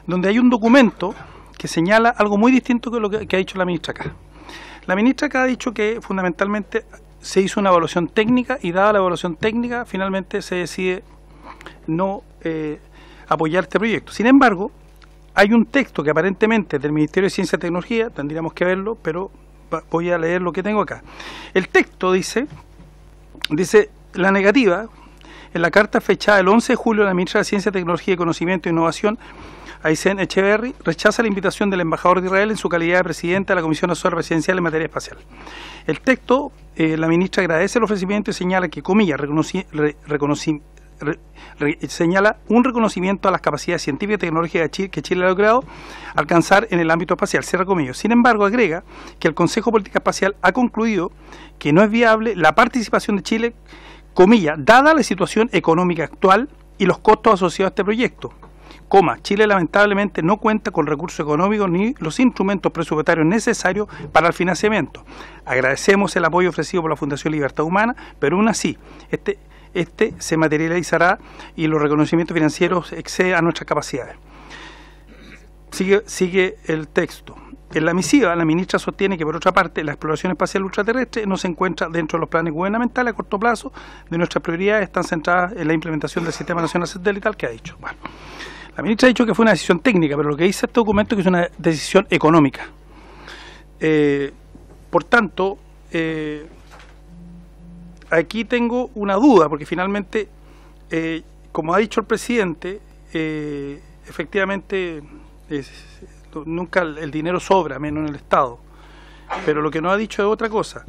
donde hay un documento que señala algo muy distinto que lo que ha dicho la ministra acá. La ministra acá ha dicho que fundamentalmente se hizo una evaluación técnica, y dada la evaluación técnica finalmente se decide no apoyar este proyecto. Sin embargo, hay un texto que aparentemente es del Ministerio de Ciencia y Tecnología, tendríamos que verlo, pero voy a leer lo que tengo acá. El texto dice la negativa, en la carta fechada el 11 de julio, la ministra de Ciencia, Tecnología, Conocimiento e Innovación, Aysén Echeverry, rechaza la invitación del embajador de Israel en su calidad de presidente de la Comisión Asesora Presidencial en materia espacial. El texto, la ministra agradece el ofrecimiento y señala que, comillas, señala un reconocimiento a las capacidades científicas y tecnológicas que Chile ha logrado alcanzar en el ámbito espacial, cierra comillas. Sin embargo, agrega que el Consejo de Política Espacial ha concluido que no es viable la participación de Chile, comillas, dada la situación económica actual y los costos asociados a este proyecto. Chile lamentablemente no cuenta con recursos económicos ni los instrumentos presupuestarios necesarios para el financiamiento. Agradecemos el apoyo ofrecido por la Fundación Libertad Humana, pero aún así, este se materializará y los reconocimientos financieros exceden a nuestras capacidades. Sigue el texto. En la misiva, la ministra sostiene que, por otra parte, la exploración espacial ultraterrestre no se encuentra dentro de los planes gubernamentales a corto plazo. De nuestras prioridades están centradas en la implementación del Sistema Nacional Satelital, que ha dicho. Bueno, la ministra ha dicho que fue una decisión técnica, pero lo que dice este documento es que es una decisión económica. Por tanto, aquí tengo una duda, porque finalmente, como ha dicho el presidente, efectivamente nunca el dinero sobra, menos en el Estado, pero lo que no ha dicho es otra cosa.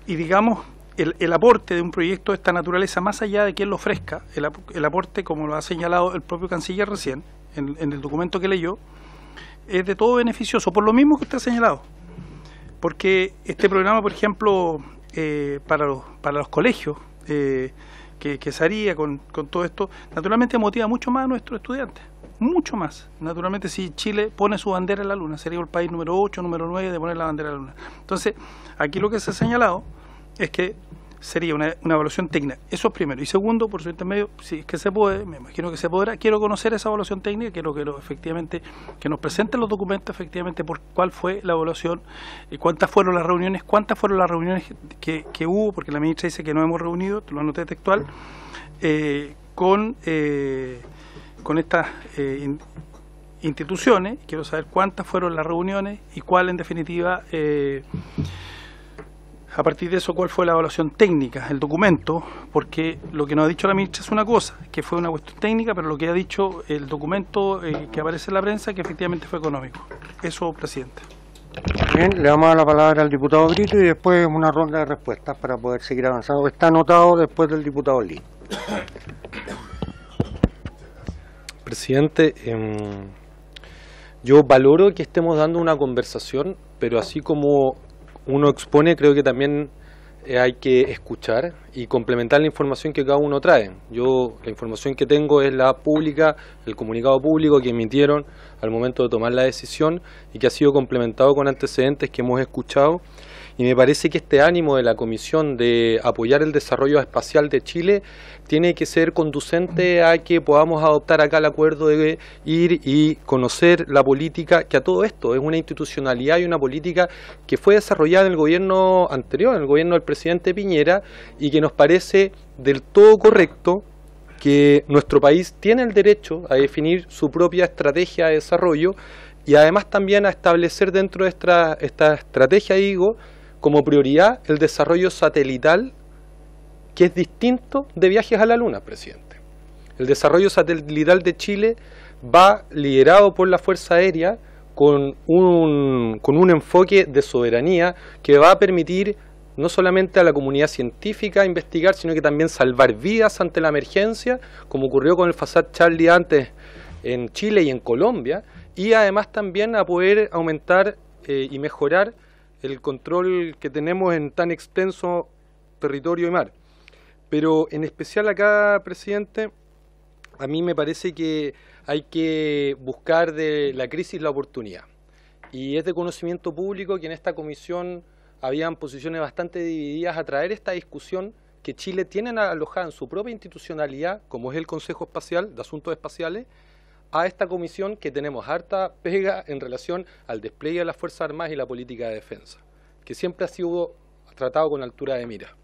Y digamos, el aporte de un proyecto de esta naturaleza, más allá de quien lo ofrezca, el aporte, como lo ha señalado el propio canciller recién, en el documento que leyó, es de todo beneficioso, por lo mismo que usted ha señalado. Porque este programa, por ejemplo, para los colegios, que se haría con todo esto, naturalmente motiva mucho más a nuestros estudiantes, mucho más. Naturalmente, si Chile pone su bandera en la luna, sería el país número 8, número 9 de poner la bandera en la luna. Entonces, aquí lo que se ha señalado es que sería una evaluación técnica. Eso es primero. Y segundo, por su intermedio, si es que se puede, me imagino que se podrá, quiero conocer esa evaluación técnica, quiero que efectivamente que nos presenten los documentos efectivamente por cuál fue la evaluación, cuántas fueron las reuniones que hubo, porque la ministra dice que no hemos reunido, lo anoté textual, con estas instituciones. Quiero saber cuántas fueron las reuniones y cuál en definitiva, a partir de eso, cuál fue la evaluación técnica, el documento, porque lo que nos ha dicho la ministra es una cosa, que fue una cuestión técnica, pero lo que ha dicho el documento que aparece en la prensa, que efectivamente fue económico. Eso, presidente. Bien, le vamos a dar la palabra al diputado Brito y después una ronda de respuestas para poder seguir avanzando. Está anotado después del diputado Lee. Presidente, yo valoro que estemos dando una conversación, pero así como uno expone, creo que también hay que escuchar y complementar la información que cada uno trae. Yo, la información que tengo es la pública, el comunicado público que emitieron al momento de tomar la decisión y que ha sido complementado con antecedentes que hemos escuchado. Y me parece que este ánimo de la Comisión de apoyar el desarrollo espacial de Chile tiene que ser conducente a que podamos adoptar acá el acuerdo de ir y conocer la política, que a todo esto es una institucionalidad y una política que fue desarrollada en el gobierno anterior, en el gobierno del presidente Piñera, y que nos parece del todo correcto que nuestro país tiene el derecho a definir su propia estrategia de desarrollo y además también a establecer dentro de esta estrategia, digo, como prioridad el desarrollo satelital, que es distinto de viajes a la Luna, presidente. El desarrollo satelital de Chile va liderado por la Fuerza Aérea con un enfoque de soberanía que va a permitir no solamente a la comunidad científica investigar, sino que también salvar vidas ante la emergencia, como ocurrió con el FASAT Charlie antes en Chile y en Colombia, y además también a poder aumentar y mejorar el control que tenemos en tan extenso territorio y mar. Pero en especial acá, presidente, a mí me parece que hay que buscar de la crisis la oportunidad. Y es de conocimiento público que en esta comisión habían posiciones bastante divididas a traer esta discusión que Chile tiene alojada en su propia institucionalidad, como es el Consejo Espacial de Asuntos Espaciales, a esta comisión que tenemos harta pega en relación al despliegue de las Fuerzas Armadas y la política de defensa, que siempre ha sido tratado con altura de mira.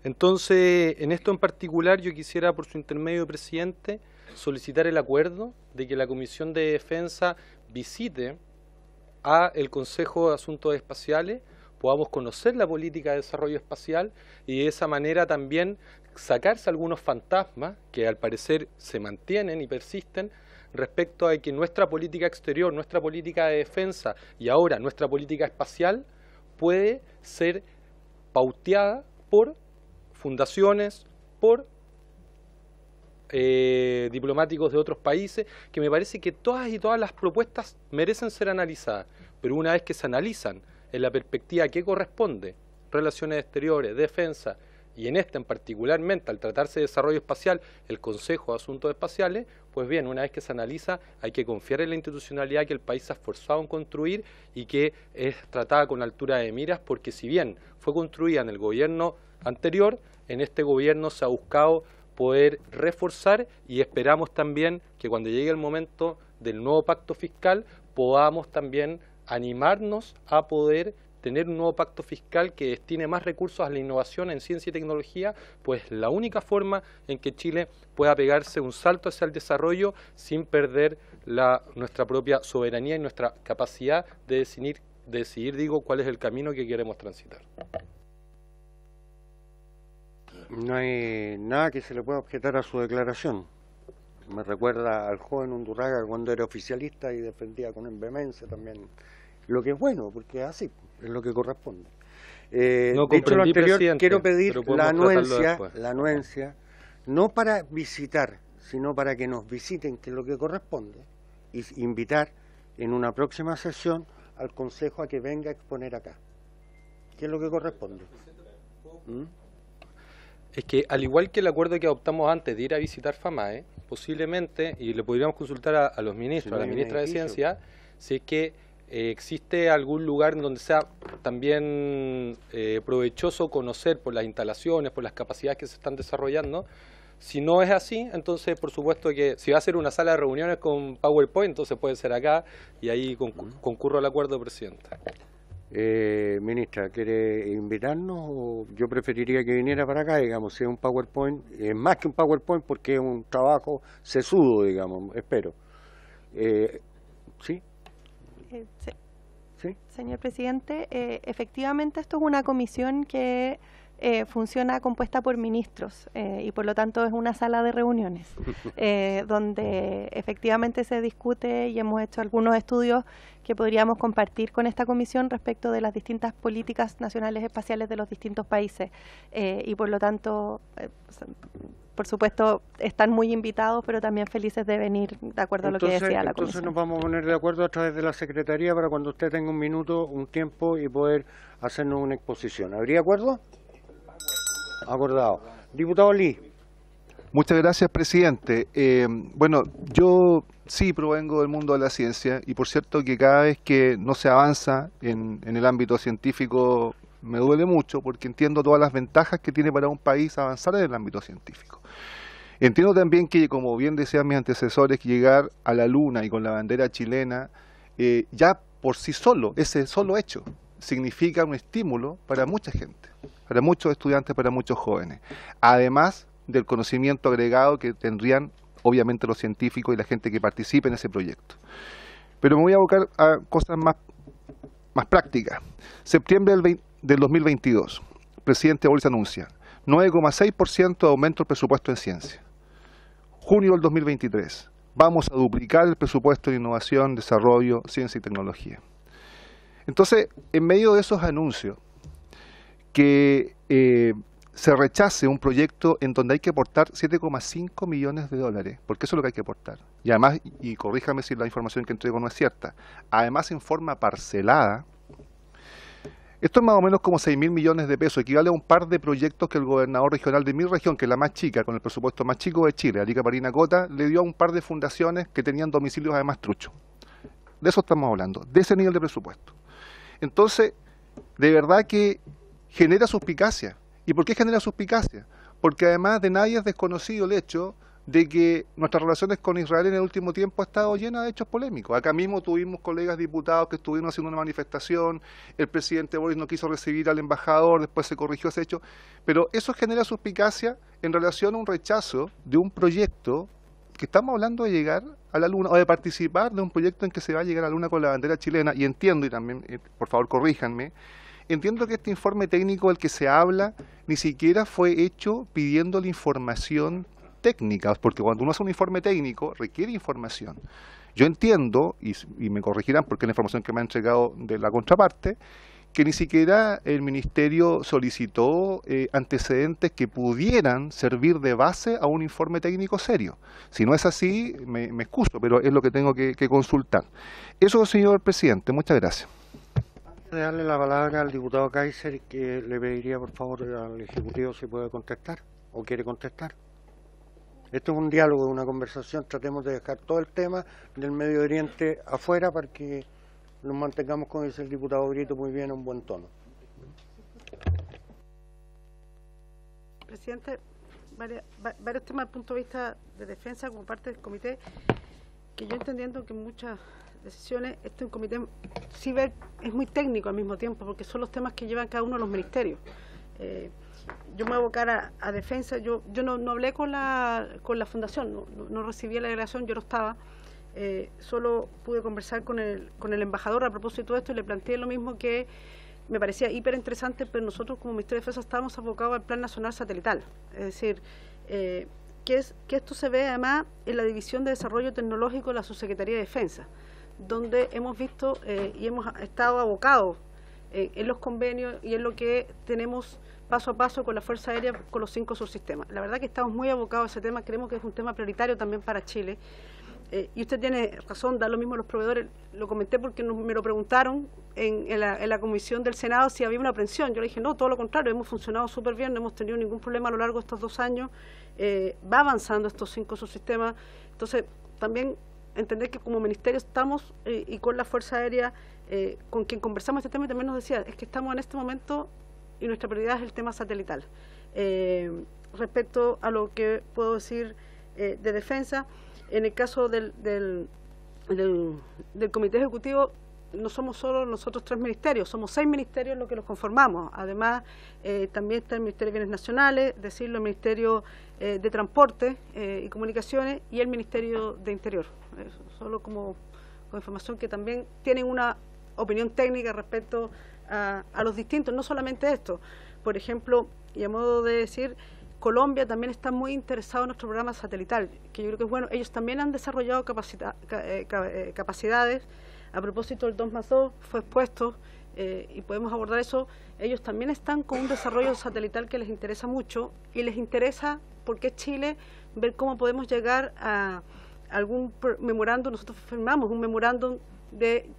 Entonces, en esto en particular, yo quisiera, por su intermedio, presidente, solicitar el acuerdo de que la Comisión de Defensa visite a el Consejo de Asuntos Espaciales, podamos conocer la política de desarrollo espacial y de esa manera también sacarse algunos fantasmas que al parecer se mantienen y persisten respecto a que nuestra política exterior, nuestra política de defensa y ahora nuestra política espacial puede ser pauteada por fundaciones, por diplomáticos de otros países, que me parece que todas las propuestas merecen ser analizadas, pero una vez que se analizan en la perspectiva que corresponde, relaciones exteriores, defensa, y en esta en particularmente, al tratarse de desarrollo espacial, el Consejo de Asuntos Espaciales, pues bien, una vez que se analiza, hay que confiar en la institucionalidad que el país se ha esforzado en construir y que es tratada con altura de miras, porque si bien fue construida en el gobierno anterior, en este gobierno se ha buscado poder reforzar y esperamos también que cuando llegue el momento del nuevo pacto fiscal podamos también animarnos a poder tener un nuevo pacto fiscal que destine más recursos a la innovación en ciencia y tecnología, pues la única forma en que Chile pueda pegarse un salto hacia el desarrollo sin perder nuestra propia soberanía y nuestra capacidad de decidir cuál es el camino que queremos transitar. No hay nada que se le pueda objetar a su declaración. Me recuerda al joven Undurraga cuando era oficialista y defendía con vehemencia también lo que es bueno, porque es así, es lo que corresponde. No de hecho, lo anterior, quiero pero pedir la anuencia, no para visitar, sino para que nos visiten, que es lo que corresponde, y invitar en una próxima sesión al Consejo a que venga a exponer acá, que es lo que corresponde. Es que al igual que el acuerdo que adoptamos antes de ir a visitar FAMAE, posiblemente, y le podríamos consultar a los ministros, a la ministra de Ciencia, si es que existe algún lugar en donde sea también provechoso conocer por las instalaciones, por las capacidades que se están desarrollando. Si no es así, entonces por supuesto que si va a ser una sala de reuniones con PowerPoint, entonces puede ser acá y ahí concurro al acuerdo, presidente. Ministra, ¿quiere invitarnos o yo preferiría que viniera para acá, digamos, si es un PowerPoint, es más que un PowerPoint porque es un trabajo sesudo, digamos, espero. ¿Sí? Sí. ¿Sí? Señor presidente, efectivamente esto es una comisión que funciona compuesta por ministros y por lo tanto es una sala de reuniones donde efectivamente se discute y hemos hecho algunos estudios que podríamos compartir con esta comisión respecto de las distintas políticas nacionales espaciales de los distintos países y por lo tanto por supuesto están muy invitados pero también felices de venir de acuerdo a lo que decía la comisión. Entonces nos vamos a poner de acuerdo a través de la Secretaría para cuando usted tenga un minuto, un tiempo y poder hacernos una exposición. ¿Habría acuerdo? Acordado. Diputado Lee. Muchas gracias, presidente. Bueno, yo sí provengo del mundo de la ciencia y por cierto que cada vez que no se avanza en el ámbito científico me duele mucho porque entiendo todas las ventajas que tiene para un país avanzar en el ámbito científico. Entiendo también que, como bien decían mis antecesores, que llegar a la Luna y con la bandera chilena, ya por sí solo, ese solo hecho, significa un estímulo para mucha gente, para muchos estudiantes, para muchos jóvenes. Además del conocimiento agregado que tendrían, obviamente, los científicos y la gente que participe en ese proyecto. Pero me voy a abocar a cosas más prácticas. Septiembre del 2022, el presidente Boris anuncia 9,6% de aumento del presupuesto en ciencia. Junio del 2023, vamos a duplicar el presupuesto en innovación, desarrollo, ciencia y tecnología. Entonces, en medio de esos anuncios, que se rechace un proyecto en donde hay que aportar 7,5 millones de dólares, porque eso es lo que hay que aportar. Y además, y corríjame si la información que entrego no es cierta, además en forma parcelada, esto es más o menos como 6.000 millones de pesos, equivale a un par de proyectos que el gobernador regional de mi región, que es la más chica, con el presupuesto más chico de Chile, Arica Parinacota, le dio a un par de fundaciones que tenían domicilios además truchos. De eso estamos hablando, de ese nivel de presupuesto. Entonces, de verdad que genera suspicacia. ¿Y por qué genera suspicacia? Porque además de nadie es desconocido el hecho de que nuestras relaciones con Israel en el último tiempo ha estado llena de hechos polémicos. Acá mismo tuvimos colegas diputados que estuvieron haciendo una manifestación, el presidente Boris no quiso recibir al embajador, después se corrigió ese hecho, pero eso genera suspicacia en relación a un rechazo de un proyecto que estamos hablando de llegar a la Luna, o de participar de un proyecto en que se va a llegar a la Luna con la bandera chilena, y entiendo, y también, por favor corríjanme, entiendo que este informe técnico del que se habla ni siquiera fue hecho pidiendo la información técnica, porque cuando uno hace un informe técnico requiere información. Yo entiendo, y me corregirán porque es la información que me ha entregado de la contraparte, que ni siquiera el Ministerio solicitó antecedentes que pudieran servir de base a un informe técnico serio. Si no es así, me excuso, pero es lo que tengo que consultar. Eso, señor presidente, muchas gracias. Antes de darle la palabra al diputado Kaiser, que le pediría por favor al Ejecutivo si puede contestar o quiere contestar. Esto es un diálogo, una conversación, tratemos de dejar todo el tema del Medio Oriente afuera para que nos mantengamos, como dice el diputado Brito, muy bien, en un buen tono. Presidente, varios temas desde el punto de vista de defensa como parte del comité, que yo entendiendo que muchas decisiones, este es un comité ciber, es muy técnico al mismo tiempo, porque son los temas que llevan cada uno de los ministerios. Yo me voy a abocar a defensa. Yo no hablé con la fundación, no recibí la delegación, yo no estaba. Solo pude conversar con el embajador a propósito de esto y le planteé lo mismo, que me parecía hiper interesante, pero nosotros como Ministerio de Defensa estábamos abocados al Plan Nacional Satelital. Es decir, que esto se ve además en la División de Desarrollo Tecnológico de la Subsecretaría de Defensa, donde hemos visto y hemos estado abocados en los convenios y en lo que tenemos paso a paso con la Fuerza Aérea, con los 5 subsistemas. La verdad que estamos muy abocados a ese tema, creemos que es un tema prioritario también para Chile. Y usted tiene razón, da lo mismo a los proveedores, lo comenté porque me lo preguntaron en la comisión del Senado si había una aprensión. Yo le dije, no, todo lo contrario, hemos funcionado súper bien, no hemos tenido ningún problema a lo largo de estos 2 años, va avanzando estos 5 subsistemas. Entonces, también entender que como ministerio estamos y con la Fuerza Aérea, con quien conversamos este tema, y también nos decía, es que estamos en este momento y nuestra prioridad es el tema satelital. Respecto a lo que puedo decir de defensa, en el caso del Comité Ejecutivo, no somos solo nosotros 3 ministerios, somos 6 ministerios los que los conformamos. Además, también está el Ministerio de Bienes Nacionales, decirlo, el Ministerio de Transporte y Comunicaciones y el Ministerio de Interior. Solo como información que también tienen una opinión técnica respecto a los distintos, no solamente esto. Por ejemplo, y a modo de decir, Colombia también está muy interesado en nuestro programa satelital, que yo creo que es bueno. Ellos también han desarrollado capacidades. A propósito del 2+2 fue expuesto y podemos abordar eso. Ellos también están con un desarrollo satelital que les interesa mucho y les interesa, porque es Chile, ver cómo podemos llegar a algún memorándum. Nosotros firmamos un memorándum de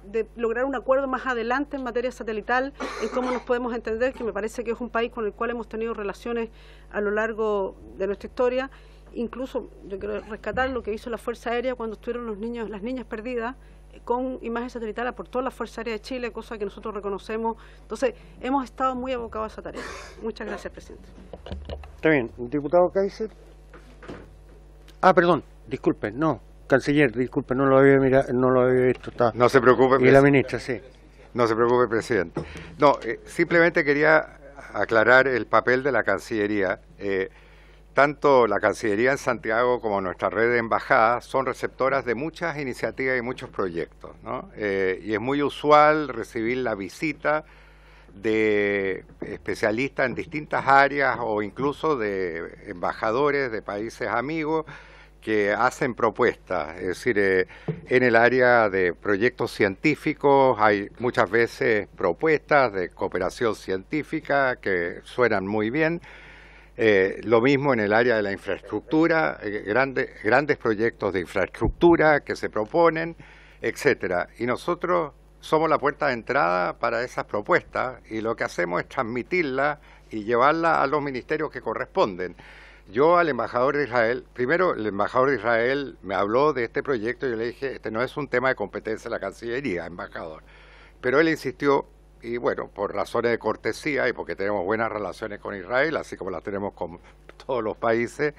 de lograr un acuerdo más adelante en materia satelital, en cómo nos podemos entender, que me parece que es un país con el cual hemos tenido relaciones a lo largo de nuestra historia. Incluso yo quiero rescatar lo que hizo la Fuerza Aérea cuando estuvieron las niñas perdidas, con imagen satelital por toda la Fuerza Aérea de Chile, cosa que nosotros reconocemos. Entonces, hemos estado muy abocados a esa tarea. Muchas gracias, presidente. Está bien. Diputado Kaiser. Perdón, disculpe, no. Canciller, disculpe, no lo había mirado, no lo había visto. No se preocupe, presidente. Y la ministra, sí. No se preocupe, presidente. No, simplemente quería aclarar el papel de la Cancillería. Tanto la Cancillería en Santiago como nuestra red de embajadas son receptoras de muchas iniciativas y muchos proyectos, ¿no? Y es muy usual recibir la visita de especialistas en distintas áreas o incluso de embajadores de países amigos que hacen propuestas. Es decir, en el área de proyectos científicos hay muchas veces propuestas de cooperación científica que suenan muy bien. Lo mismo en el área de la infraestructura, grandes proyectos de infraestructura que se proponen, etcétera. Y nosotros somos la puerta de entrada para esas propuestas y lo que hacemos es transmitirlas y llevarlas a los ministerios que corresponden. Yo al embajador de Israel, primero el embajador de Israel me habló de este proyecto y yo le dije, este no es un tema de competencia de la Cancillería, embajador. Pero él insistió. Y bueno, por razones de cortesía y porque tenemos buenas relaciones con Israel, así como las tenemos con todos los países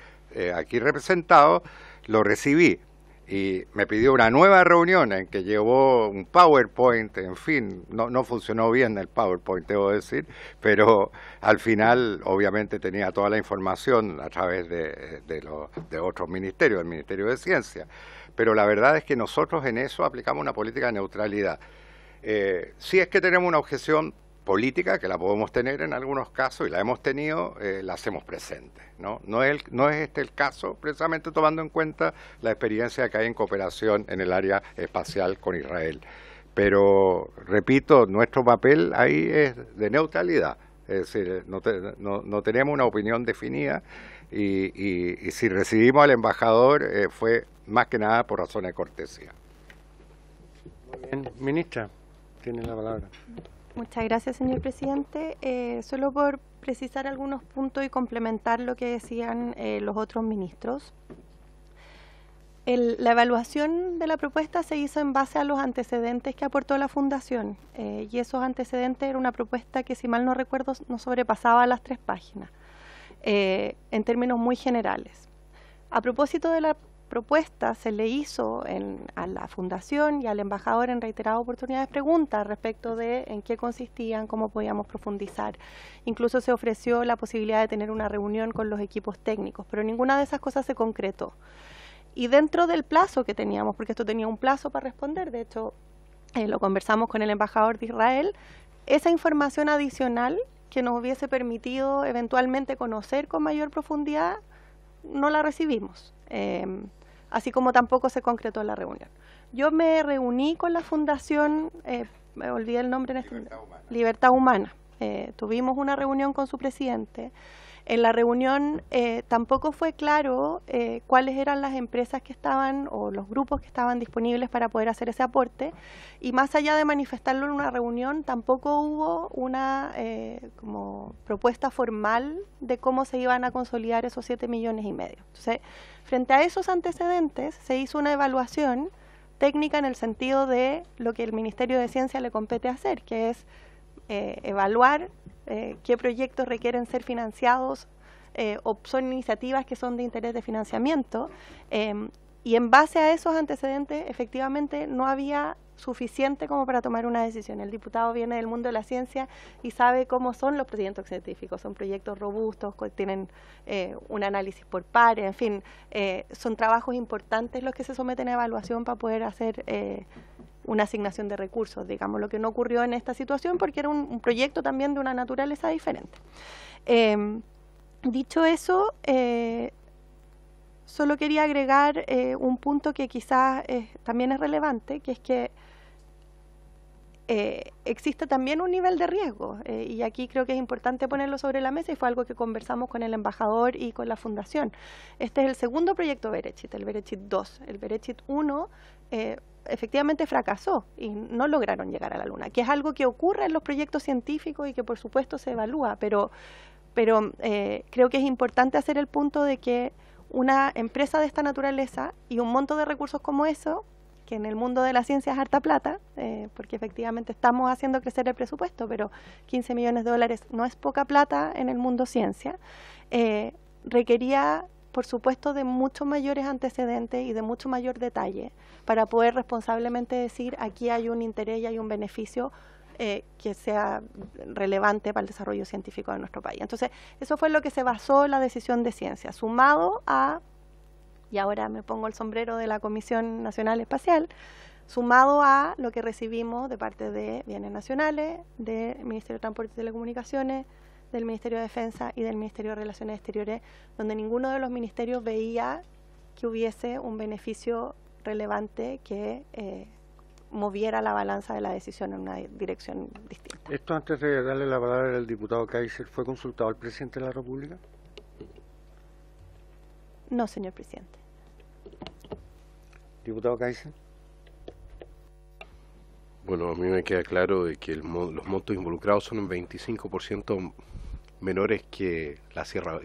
aquí representados, lo recibí. Y me pidió una nueva reunión en que llevó un PowerPoint, en fin, no funcionó bien el PowerPoint, debo decir, pero al final obviamente tenía toda la información a través de otros ministerios, del Ministerio de Ciencia. Pero la verdad es que nosotros en eso aplicamos una política de neutralidad. Si es que tenemos una objeción política, que la podemos tener en algunos casos y la hemos tenido, la hacemos presente, ¿no? No es este el caso, precisamente tomando en cuenta la experiencia que hay en cooperación en el área espacial con Israel. Pero, repito, nuestro papel ahí es de neutralidad, es decir, no tenemos una opinión definida y si recibimos al embajador fue más que nada por razones de cortesía. Muy bien, ministra. Tiene la palabra. Muchas gracias, señor presidente. Solo por precisar algunos puntos y complementar lo que decían los otros ministros. La evaluación de la propuesta se hizo en base a los antecedentes que aportó la Fundación y esos antecedentes era una propuesta que, si mal no recuerdo, no sobrepasaba las 3 páginas en términos muy generales. A propósito de la propuesta, se le hizo a la Fundación y al embajador en reiteradas oportunidades preguntas respecto de en qué consistían, cómo podíamos profundizar. Incluso se ofreció la posibilidad de tener una reunión con los equipos técnicos, pero ninguna de esas cosas se concretó. Y dentro del plazo que teníamos, porque esto tenía un plazo para responder, de hecho lo conversamos con el embajador de Israel, esa información adicional que nos hubiese permitido eventualmente conocer con mayor profundidad, no la recibimos. Así como tampoco se concretó la reunión. Yo me reuní con la Fundación, me olvidé el nombre, Libertad Humana. Tuvimos una reunión con su presidente. En la reunión tampoco fue claro cuáles eran las empresas que estaban o los grupos que estaban disponibles para poder hacer ese aporte. Y más allá de manifestarlo en una reunión, tampoco hubo una como propuesta formal de cómo se iban a consolidar esos 7,5 millones. Entonces, frente a esos antecedentes, se hizo una evaluación técnica en el sentido de lo que el Ministerio de Ciencia le compete hacer, que es evaluar qué proyectos requieren ser financiados o son iniciativas que son de interés de financiamiento. Y en base a esos antecedentes, efectivamente, no había suficiente como para tomar una decisión. El diputado viene del mundo de la ciencia y sabe cómo son los proyectos científicos. Son proyectos robustos, tienen un análisis por pares, en fin, son trabajos importantes los que se someten a evaluación para poder hacer una asignación de recursos, digamos, lo que no ocurrió en esta situación porque era un proyecto también de una naturaleza diferente. Dicho eso, solo quería agregar un punto que quizás también es relevante, que es que existe también un nivel de riesgo y aquí creo que es importante ponerlo sobre la mesa y fue algo que conversamos con el embajador y con la Fundación. Este es el segundo proyecto Berechit, el Berechit 2. El Berechit 1 efectivamente fracasó y no lograron llegar a la Luna, que es algo que ocurre en los proyectos científicos y que por supuesto se evalúa, pero creo que es importante hacer el punto de que una empresa de esta naturaleza y un monto de recursos como eso, que en el mundo de la ciencia es harta plata, porque efectivamente estamos haciendo crecer el presupuesto, pero 15 millones de dólares no es poca plata en el mundo ciencia, requería, por supuesto, de muchos mayores antecedentes y de mucho mayor detalle para poder responsablemente decir aquí hay un interés y hay un beneficio que sea relevante para el desarrollo científico de nuestro país. Entonces, eso fue lo que se basó la decisión de ciencia, sumado a, y ahora me pongo el sombrero de la Comisión Nacional Espacial, sumado a lo que recibimos de parte de Bienes Nacionales, del Ministerio de Transporte y Telecomunicaciones, del Ministerio de Defensa y del Ministerio de Relaciones Exteriores, donde ninguno de los ministerios veía que hubiese un beneficio relevante que moviera la balanza de la decisión en una dirección distinta. Esto, antes de darle la palabra al diputado Kaiser, ¿fue consultado al presidente de la República? No, señor presidente. Diputado Kaiser. Bueno, a mí me queda claro de que los montos involucrados son un 25% menores que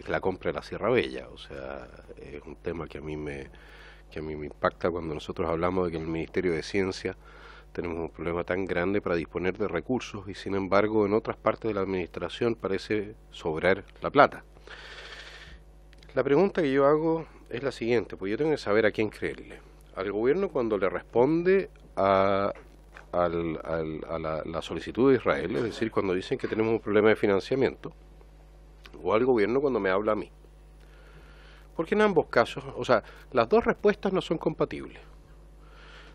la compra de la Sierra Bella. O sea, es un tema que a mí me impacta cuando nosotros hablamos de que en el Ministerio de Ciencia tenemos un problema tan grande para disponer de recursos y sin embargo en otras partes de la administración parece sobrar la plata. La pregunta que yo hago es la siguiente, pues yo tengo que saber a quién creerle. Al gobierno cuando le responde a la solicitud de Israel, es decir, cuando dicen que tenemos un problema de financiamiento, o al gobierno cuando me habla a mí. Porque en ambos casos, o sea, las dos respuestas no son compatibles.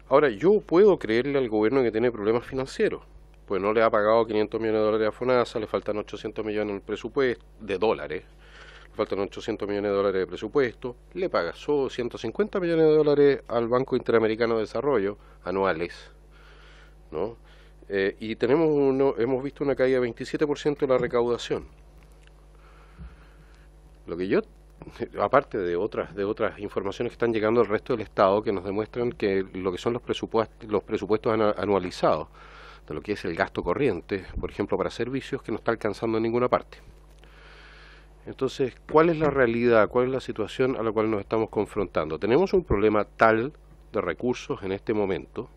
Ahora, yo puedo creerle al gobierno que tiene problemas financieros, pues no le ha pagado 500 millones de dólares a FONASA, le faltan 800 millones en el presupuesto, de dólares, le faltan 800 millones de dólares de presupuesto, le paga 150 millones de dólares al Banco Interamericano de Desarrollo anuales, ¿no? Y hemos visto una caída de 27% de la recaudación. Lo que yo, aparte de otras informaciones que están llegando al resto del Estado que nos demuestran que lo que son los presupuestos anualizados de lo que es el gasto corriente, por ejemplo para servicios, que no está alcanzando en ninguna parte. Entonces, ¿cuál es la realidad? ¿Cuál es la situación a la cual nos estamos confrontando? Tenemos un problema tal de recursos en este momento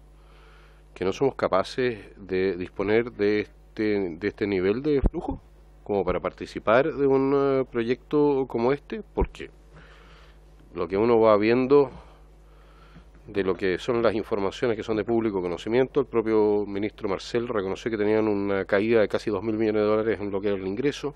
que no somos capaces de disponer de este nivel de flujo como para participar de un proyecto como este, porque lo que uno va viendo de lo que son las informaciones que son de público conocimiento, el propio ministro Marcel reconoció que tenían una caída de casi 2.000 millones de dólares en lo que era el ingreso,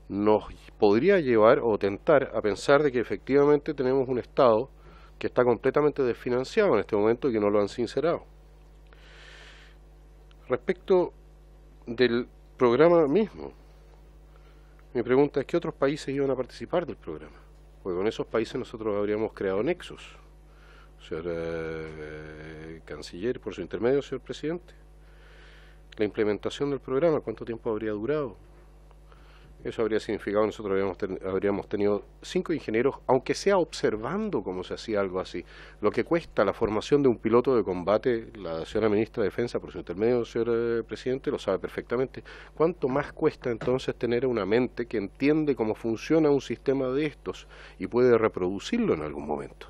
nos podría llevar o tentar a pensar de que efectivamente tenemos un Estado que está completamente desfinanciado en este momento y que no lo han sincerado. Respecto del programa mismo, mi pregunta es ¿qué otros países iban a participar del programa? Porque con esos países nosotros habríamos creado nexos. Señor Canciller, por su intermedio, señor Presidente. La implementación del programa, ¿cuánto tiempo habría durado? Eso habría significado, nosotros habríamos tenido 5 ingenieros, aunque sea observando cómo se hacía algo así. Lo que cuesta la formación de un piloto de combate, la señora ministra de Defensa, por su intermedio, señor Presidente, lo sabe perfectamente. ¿Cuánto más cuesta entonces tener una mente que entiende cómo funciona un sistema de estos y puede reproducirlo en algún momento?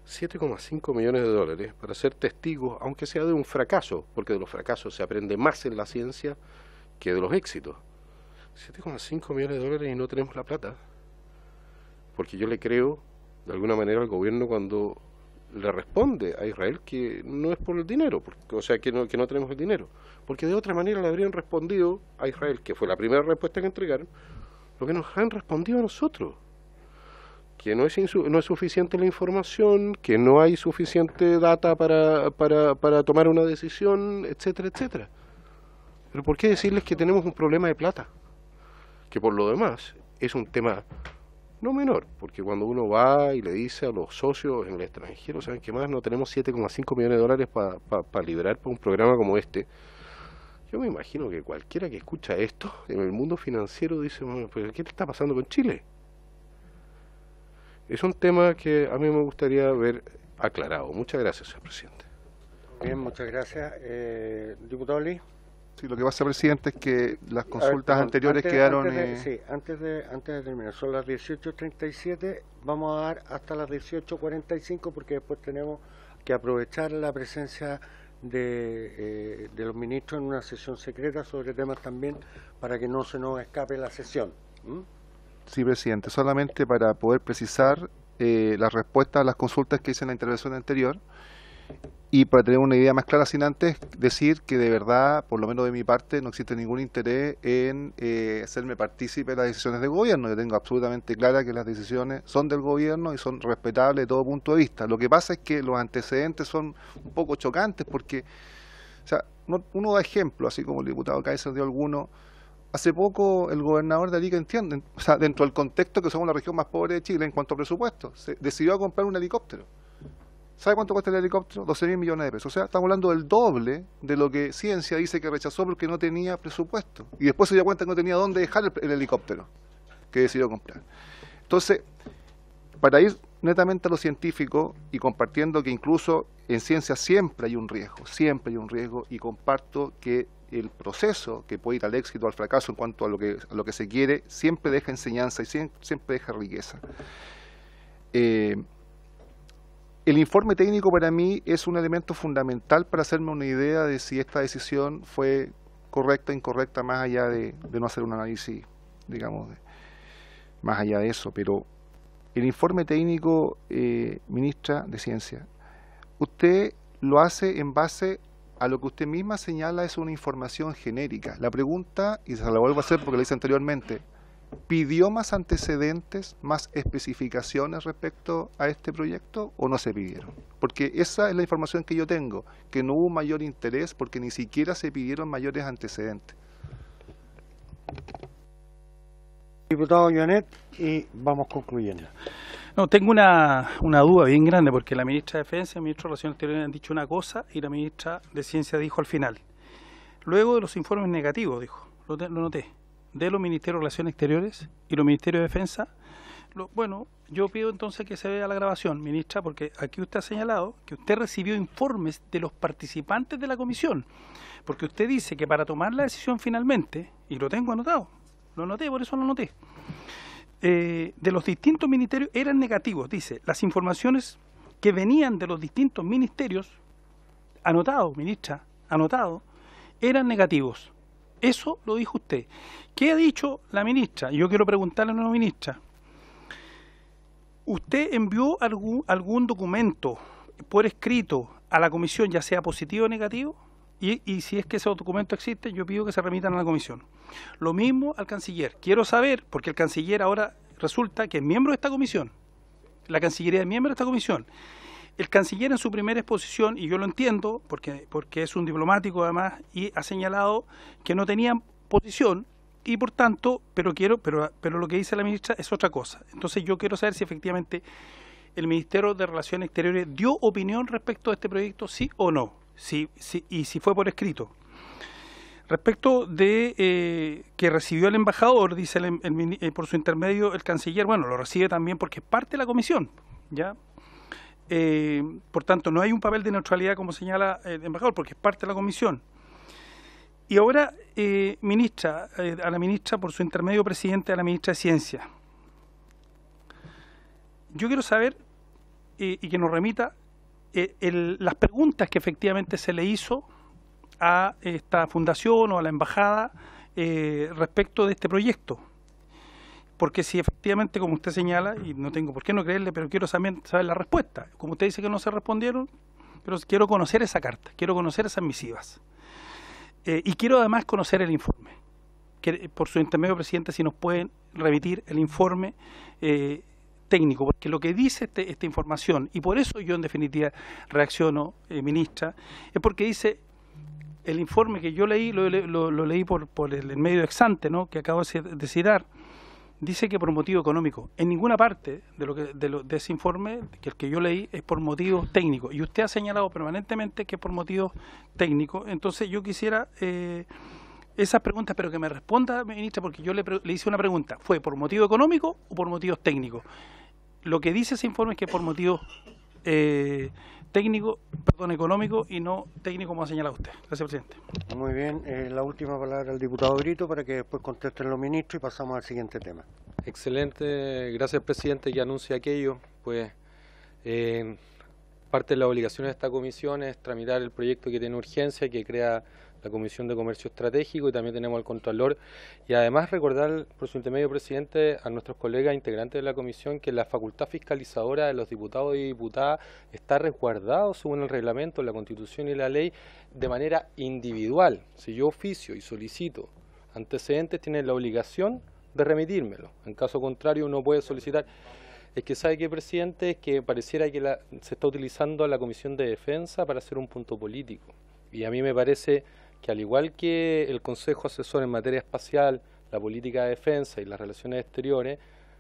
7,5 millones de dólares para ser testigos, aunque sea de un fracaso, porque de los fracasos se aprende más en la ciencia que de los éxitos. 7,5 millones de dólares y no tenemos la plata. Porque yo le creo, de alguna manera, al gobierno cuando le responde a Israel que no es por el dinero, o sea, que no tenemos el dinero. Porque de otra manera le habrían respondido a Israel, que fue la primera respuesta que entregaron, lo que nos han respondido a nosotros. Que no es suficiente la información, que no hay suficiente data para tomar una decisión, etcétera, etcétera. Pero ¿por qué decirles que tenemos un problema de plata? Que por lo demás es un tema no menor, porque cuando uno va y le dice a los socios en el extranjero, ¿saben qué más? No tenemos 7,5 millones de dólares para liberar para un programa como este. Yo me imagino que cualquiera que escucha esto en el mundo financiero dice, bueno, pues ¿qué está pasando con Chile? Es un tema que a mí me gustaría ver aclarado. Muchas gracias, señor presidente. Bien, muchas gracias. Diputado Lee. Sí, lo que pasa, presidente, es que las consultas anteriores quedaron... Antes de terminar, son las 18:37, vamos a dar hasta las 18:45 porque después tenemos que aprovechar la presencia de los ministros en una sesión secreta sobre temas también para que no se nos escape la sesión. Sí, presidente, solamente para poder precisar las respuestas a las consultas que hice en la intervención anterior y para tener una idea más clara, sin antes decir que de verdad, por lo menos de mi parte, no existe ningún interés en hacerme partícipe de las decisiones del gobierno. Yo tengo absolutamente clara que las decisiones son del gobierno y son respetables de todo punto de vista. Lo que pasa es que los antecedentes son un poco chocantes porque, o sea, uno da ejemplo, así como el diputado Kaiser dio alguno. Hace poco el gobernador de Arica, o sea, dentro del contexto que somos la región más pobre de Chile en cuanto a presupuesto, se decidió a comprar un helicóptero. ¿Sabe cuánto cuesta el helicóptero? 12.000 millones de pesos. O sea, estamos hablando del doble de lo que Ciencia dice que rechazó porque no tenía presupuesto. Y después se dio cuenta que no tenía dónde dejar el helicóptero que decidió comprar. Entonces, para ir netamente a lo científico y compartiendo que incluso en ciencia siempre hay un riesgo, y comparto que el proceso que puede ir al éxito o al fracaso en cuanto a lo que se quiere, siempre deja enseñanza y siempre deja riqueza. El informe técnico para mí es un elemento fundamental para hacerme una idea de si esta decisión fue correcta o incorrecta, más allá de no hacer un análisis, digamos, más allá de eso. Pero el informe técnico, ministra de Ciencia, usted lo hace en base a lo que usted misma señala es una información genérica. La pregunta, y se la vuelvo a hacer porque la hice anteriormente, ¿pidió más antecedentes, más especificaciones respecto a este proyecto o no se pidieron? Porque esa es la información que yo tengo, que no hubo mayor interés porque ni siquiera se pidieron mayores antecedentes. Diputado Llanet, y vamos concluyendo. No, tengo una duda bien grande porque la ministra de Defensa y el ministro de Relaciones Exteriores han dicho una cosa y la ministra de Ciencia dijo al final. Luego de los informes negativos, dijo, lo noté, de los Ministerios de Relaciones Exteriores y los Ministerios de Defensa. Bueno, yo pido entonces que se vea la grabación, ministra, porque aquí usted ha señalado que usted recibió informes de los participantes de la comisión, porque usted dice que para tomar la decisión finalmente, y lo tengo anotado, lo anoté, por eso lo anoté, de los distintos ministerios eran negativos, dice, las informaciones que venían de los distintos ministerios, anotado, ministra, anotado, eran negativos. Eso lo dijo usted. ¿Qué ha dicho la ministra? Yo quiero preguntarle a la ministra. ¿Usted envió algún documento por escrito a la comisión, ya sea positivo o negativo? Y si es que ese documento existe, yo pido que se remitan a la comisión. Lo mismo al canciller. Quiero saber, porque el canciller ahora resulta que es miembro de esta comisión. La Cancillería es miembro de esta comisión. El canciller en su primera exposición, y yo lo entiendo, porque es un diplomático además, y ha señalado que no tenían posición, y por tanto, pero lo que dice la ministra es otra cosa. Entonces yo quiero saber si efectivamente el Ministerio de Relaciones Exteriores dio opinión respecto a este proyecto, sí o no, y si fue por escrito. Respecto de que recibió el embajador, dice por su intermedio el canciller, bueno, lo recibe también porque es parte de la comisión, ¿ya? Por tanto, no hay un papel de neutralidad como señala el embajador, porque es parte de la comisión. Y ahora, ministra, a la ministra, por su intermedio presidente, a la ministra de Ciencia. Yo quiero saber y que nos remita las preguntas que efectivamente se le hizo a esta fundación o a la embajada respecto de este proyecto. Porque si efectivamente, como usted señala, y no tengo por qué no creerle, pero quiero saber la respuesta. Como usted dice que no se respondieron, pero quiero conocer esa carta, quiero conocer esas misivas. Y quiero además conocer el informe. Que, por su intermedio, presidente, si nos pueden remitir el informe técnico, porque lo que dice esta información, y por eso yo en definitiva reacciono, ministra, es porque dice, el informe que yo leí, lo leí por el medio ex ante, ¿no?, que acabo de citar, dice que por motivo económico. En ninguna parte de ese informe, que el que yo leí, es por motivos técnicos. Y usted ha señalado permanentemente que es por motivos técnicos. Entonces yo quisiera esas preguntas, pero que me responda, ministra, porque yo le hice una pregunta. ¿Fue por motivo económico o por motivos técnicos? Lo que dice ese informe es que por motivos económico y no técnico como ha señalado usted. Gracias, presidente. Muy bien, la última palabra al diputado Brito para que después contesten los ministros y pasamos al siguiente tema. Excelente, gracias presidente, que anuncia aquello. Pues parte de las obligaciones de esta comisión es tramitar el proyecto que tiene urgencia, que crea la Comisión de Comercio Estratégico, y también tenemos al Contralor, y además recordar, por su intermedio, presidente, a nuestros colegas integrantes de la comisión, que la facultad fiscalizadora de los diputados y diputadas está resguardado según el reglamento, la Constitución y la ley de manera individual. Si yo oficio y solicito antecedentes, tienen la obligación de remitírmelo. En caso contrario, uno puede solicitar. Es que sabe que, presidente, es que pareciera que se está utilizando a la Comisión de Defensa para hacer un punto político. Y a mí me parece que, al igual que el Consejo Asesor en materia espacial, la política de defensa y las relaciones exteriores,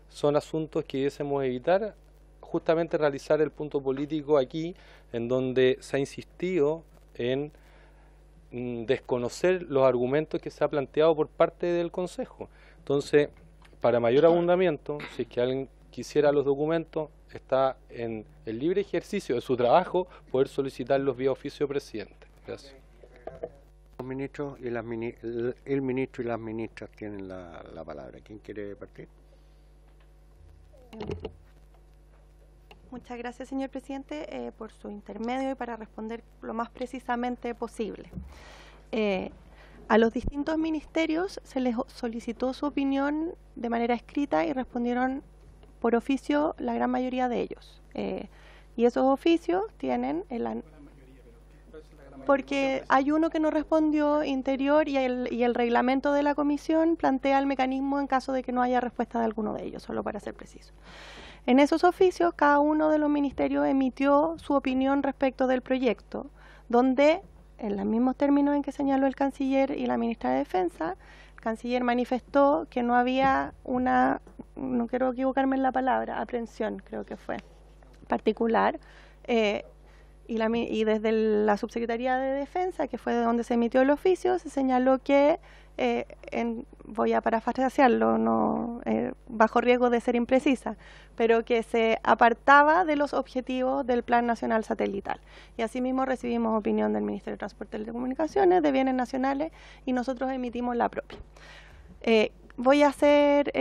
son asuntos que debiésemos evitar, justamente realizar el punto político aquí, en donde se ha insistido en desconocer los argumentos que se ha planteado por parte del Consejo. Entonces, para mayor abundamiento, si es que alguien quisiera los documentos, está en el libre ejercicio de su trabajo poder solicitarlos vía oficio, presidente. Gracias. Los ministros y el ministro y las ministras tienen la palabra. ¿Quién quiere partir? Muchas gracias, señor presidente, por su intermedio y para responder lo más precisamente posible. A los distintos ministerios se les solicitó su opinión de manera escrita y respondieron por oficio la gran mayoría de ellos. Y esos oficios tienen porque hay uno que no respondió, Interior, y el reglamento de la comisión plantea el mecanismo en caso de que no haya respuesta de alguno de ellos, solo para ser preciso. En esos oficios, cada uno de los ministerios emitió su opinión respecto del proyecto, donde, en los mismos términos en que señaló el canciller y la ministra de Defensa, el canciller manifestó que no había una, no quiero equivocarme en la palabra, aprehensión, creo que fue, particular, y desde la Subsecretaría de Defensa, que fue de donde se emitió el oficio, se señaló que, voy a parafrasearlo, bajo riesgo de ser imprecisa, pero que se apartaba de los objetivos del Plan Nacional Satelital. Y asimismo recibimos opinión del Ministerio de Transporte y Telecomunicaciones, de Bienes Nacionales, y nosotros emitimos la propia. Voy a hacer...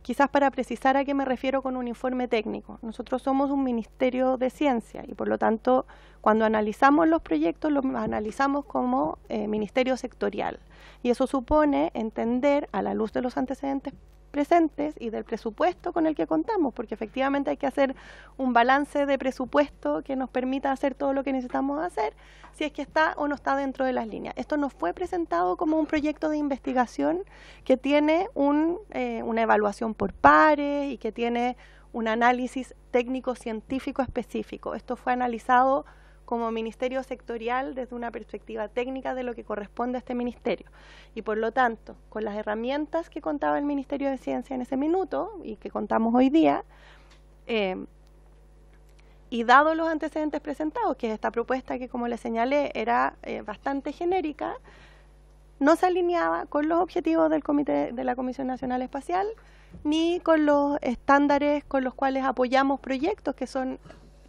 quizás para precisar a qué me refiero con un informe técnico. Nosotros somos un ministerio de ciencia y por lo tanto cuando analizamos los proyectos los analizamos como ministerio sectorial, y eso supone entender a la luz de los antecedentes presentes y del presupuesto con el que contamos, porque efectivamente hay que hacer un balance de presupuesto que nos permita hacer todo lo que necesitamos hacer, si es que está o no está dentro de las líneas. Esto nos fue presentado como un proyecto de investigación que tiene una evaluación por pares y que tiene un análisis técnico-científico específico. Esto fue analizado como ministerio sectorial desde una perspectiva técnica de lo que corresponde a este ministerio. Y por lo tanto, con las herramientas que contaba el Ministerio de Ciencia en ese minuto y que contamos hoy día, y dado los antecedentes presentados, que esta propuesta que, como le señalé, era bastante genérica, no se alineaba con los objetivos del Comité de la Comisión Nacional Espacial, ni con los estándares con los cuales apoyamos proyectos, que son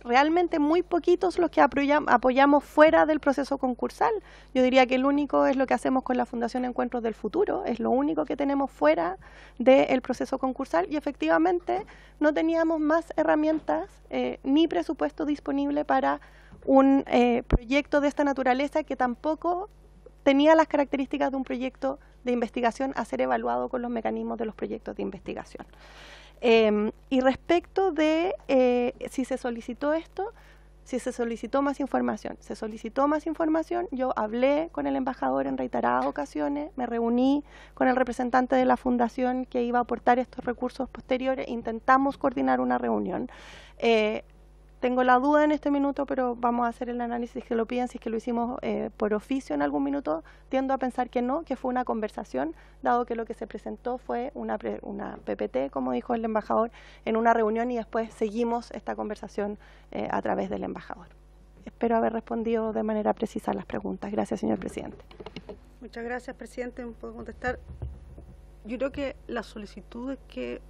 realmente muy poquitos los que apoyamos fuera del proceso concursal. Yo diría que el único es lo que hacemos con la Fundación Encuentros del Futuro, es lo único que tenemos fuera del proceso concursal, y efectivamente no teníamos más herramientas ni presupuesto disponible para un proyecto de esta naturaleza, que tampoco tenía las características de un proyecto de investigación a ser evaluado con los mecanismos de los proyectos de investigación. Y respecto de si se solicitó esto, si se solicitó más información, se solicitó más información. Yo hablé con el embajador en reiteradas ocasiones, me reuní con el representante de la fundación que iba a aportar estos recursos posteriores, intentamos coordinar una reunión. Tengo la duda en este minuto, pero vamos a hacer el análisis que lo piden, si es que lo hicimos por oficio en algún minuto. Tiendo a pensar que no, que fue una conversación, dado que lo que se presentó fue una PPT, como dijo el embajador, en una reunión, y después seguimos esta conversación a través del embajador. Espero haber respondido de manera precisa a las preguntas. Gracias, señor presidente. Muchas gracias, presidente. ¿Me puedo contestar? Yo creo que las solicitudes que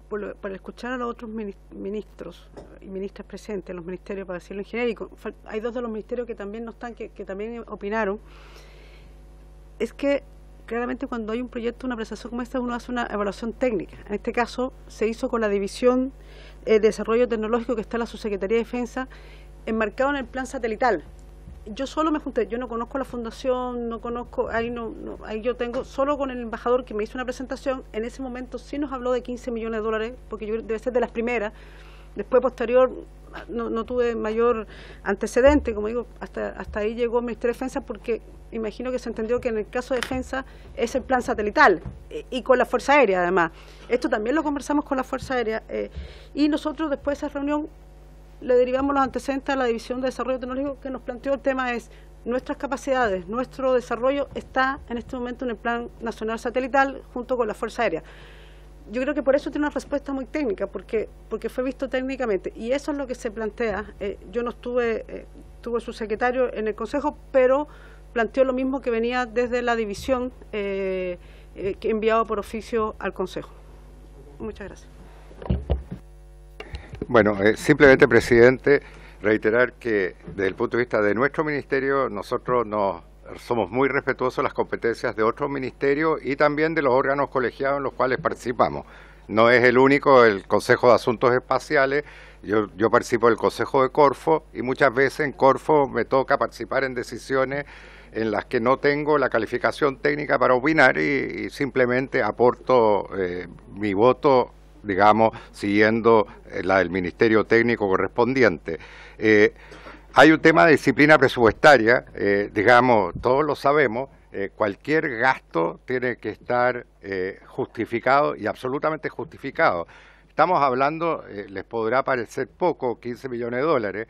para escuchar a los otros ministros y ministras presentes, los ministerios, para decirlo en genérico, hay dos de los ministerios que también no están, que también opinaron, es que claramente cuando hay un proyecto, una presentación como esta, uno hace una evaluación técnica. En este caso se hizo con la División de Desarrollo Tecnológico que está en la Subsecretaría de Defensa, enmarcado en el plan satelital. Yo solo me junté, yo no conozco la fundación, no conozco, ahí yo tengo, solo con el embajador que me hizo una presentación, en ese momento sí nos habló de 15 millones de dólares, porque yo debe ser de las primeras, después posterior no tuve mayor antecedente, como digo, hasta ahí llegó el Ministerio de Defensa, porque imagino que se entendió que en el caso de defensa es el plan satelital, y con la Fuerza Aérea además. Esto también lo conversamos con la Fuerza Aérea, y nosotros después de esa reunión le derivamos los antecedentes a la División de Desarrollo Tecnológico, que nos planteó el tema es nuestras capacidades, nuestro desarrollo está en este momento en el Plan Nacional Satelital junto con la Fuerza Aérea. Yo creo que por eso tiene una respuesta muy técnica, porque fue visto técnicamente, y eso es lo que se plantea. Yo no tuvo su secretario en el Consejo, pero planteó lo mismo que venía desde la división que enviado por oficio al Consejo. Muchas gracias. Bueno, simplemente, presidente, reiterar que desde el punto de vista de nuestro ministerio, nosotros somos muy respetuosos de las competencias de otros ministerios y también de los órganos colegiados en los cuales participamos. No es el único, el Consejo de Asuntos Espaciales, yo participo del Consejo de Corfo y muchas veces en Corfo me toca participar en decisiones en las que no tengo la calificación técnica para opinar y simplemente aporto mi voto, digamos, siguiendo la del Ministerio Técnico correspondiente. Hay un tema de disciplina presupuestaria, digamos, todos lo sabemos, cualquier gasto tiene que estar justificado y absolutamente justificado. Estamos hablando, les podrá parecer poco, 15 millones de dólares,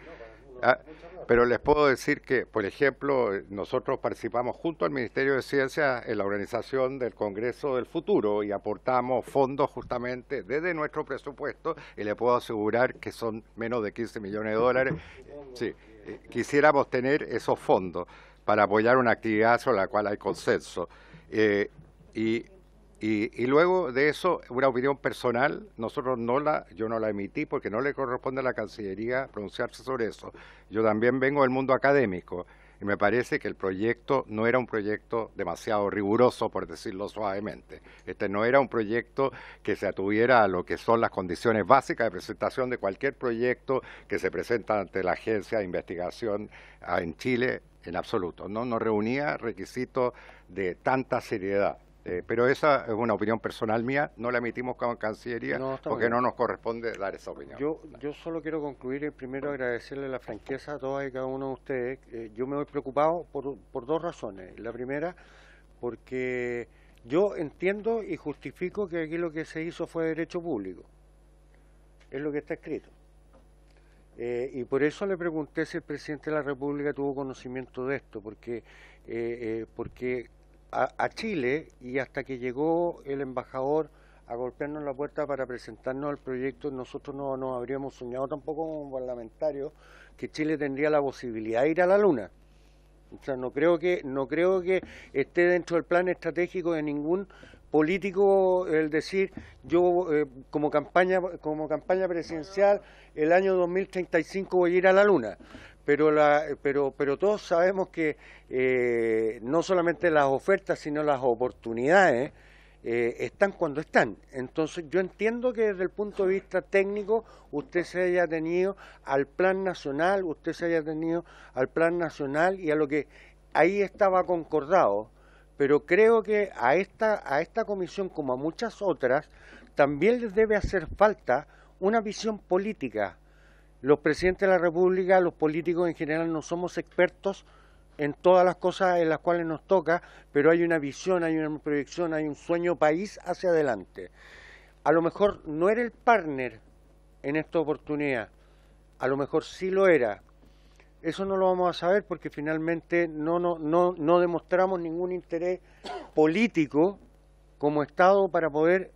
pero les puedo decir que, por ejemplo, nosotros participamos junto al Ministerio de Ciencia en la organización del Congreso del Futuro y aportamos fondos justamente desde nuestro presupuesto y le puedo asegurar que son menos de 15 millones de dólares. Sí, quisiéramos tener esos fondos para apoyar una actividad sobre la cual hay consenso. Y luego de eso, una opinión personal, yo no la emití porque no le corresponde a la Cancillería pronunciarse sobre eso. Yo también vengo del mundo académico y me parece que el proyecto no era un proyecto demasiado riguroso, por decirlo suavemente. Este no era un proyecto que se atuviera a lo que son las condiciones básicas de presentación de cualquier proyecto que se presenta ante la Agencia de Investigación en Chile, en absoluto. No reunía requisitos de tanta seriedad. Pero esa es una opinión personal mía, no la emitimos como Cancillería porque no nos corresponde dar esa opinión. Yo solo quiero concluir y primero agradecerle la franqueza a todas y cada uno de ustedes. Yo me voy preocupado por dos razones. La primera, porque yo entiendo y justifico que aquí lo que se hizo fue derecho público. Es lo que está escrito. Y por eso le pregunté si el presidente de la República tuvo conocimiento de esto, porque a Chile, y hasta que llegó el embajador a golpearnos la puerta para presentarnos el proyecto, nosotros no habríamos soñado tampoco como parlamentarios que Chile tendría la posibilidad de ir a la Luna. O sea, no creo que esté dentro del plan estratégico de ningún político el decir yo como campaña presidencial el año 2035 voy a ir a la Luna. Pero todos sabemos que no solamente las ofertas, sino las oportunidades están cuando están. Entonces yo entiendo que desde el punto de vista técnico usted se haya tenido al plan nacional, y a lo que ahí estaba concordado. Pero creo que a esta comisión, como a muchas otras, también les debe hacer falta una visión política. Los presidentes de la República, los políticos en general, no somos expertos en todas las cosas en las cuales nos toca, pero hay una visión, hay una proyección, hay un sueño país hacia adelante. A lo mejor no era el partner en esta oportunidad, a lo mejor sí lo era. Eso no lo vamos a saber porque finalmente no demostramos ningún interés político como Estado para poder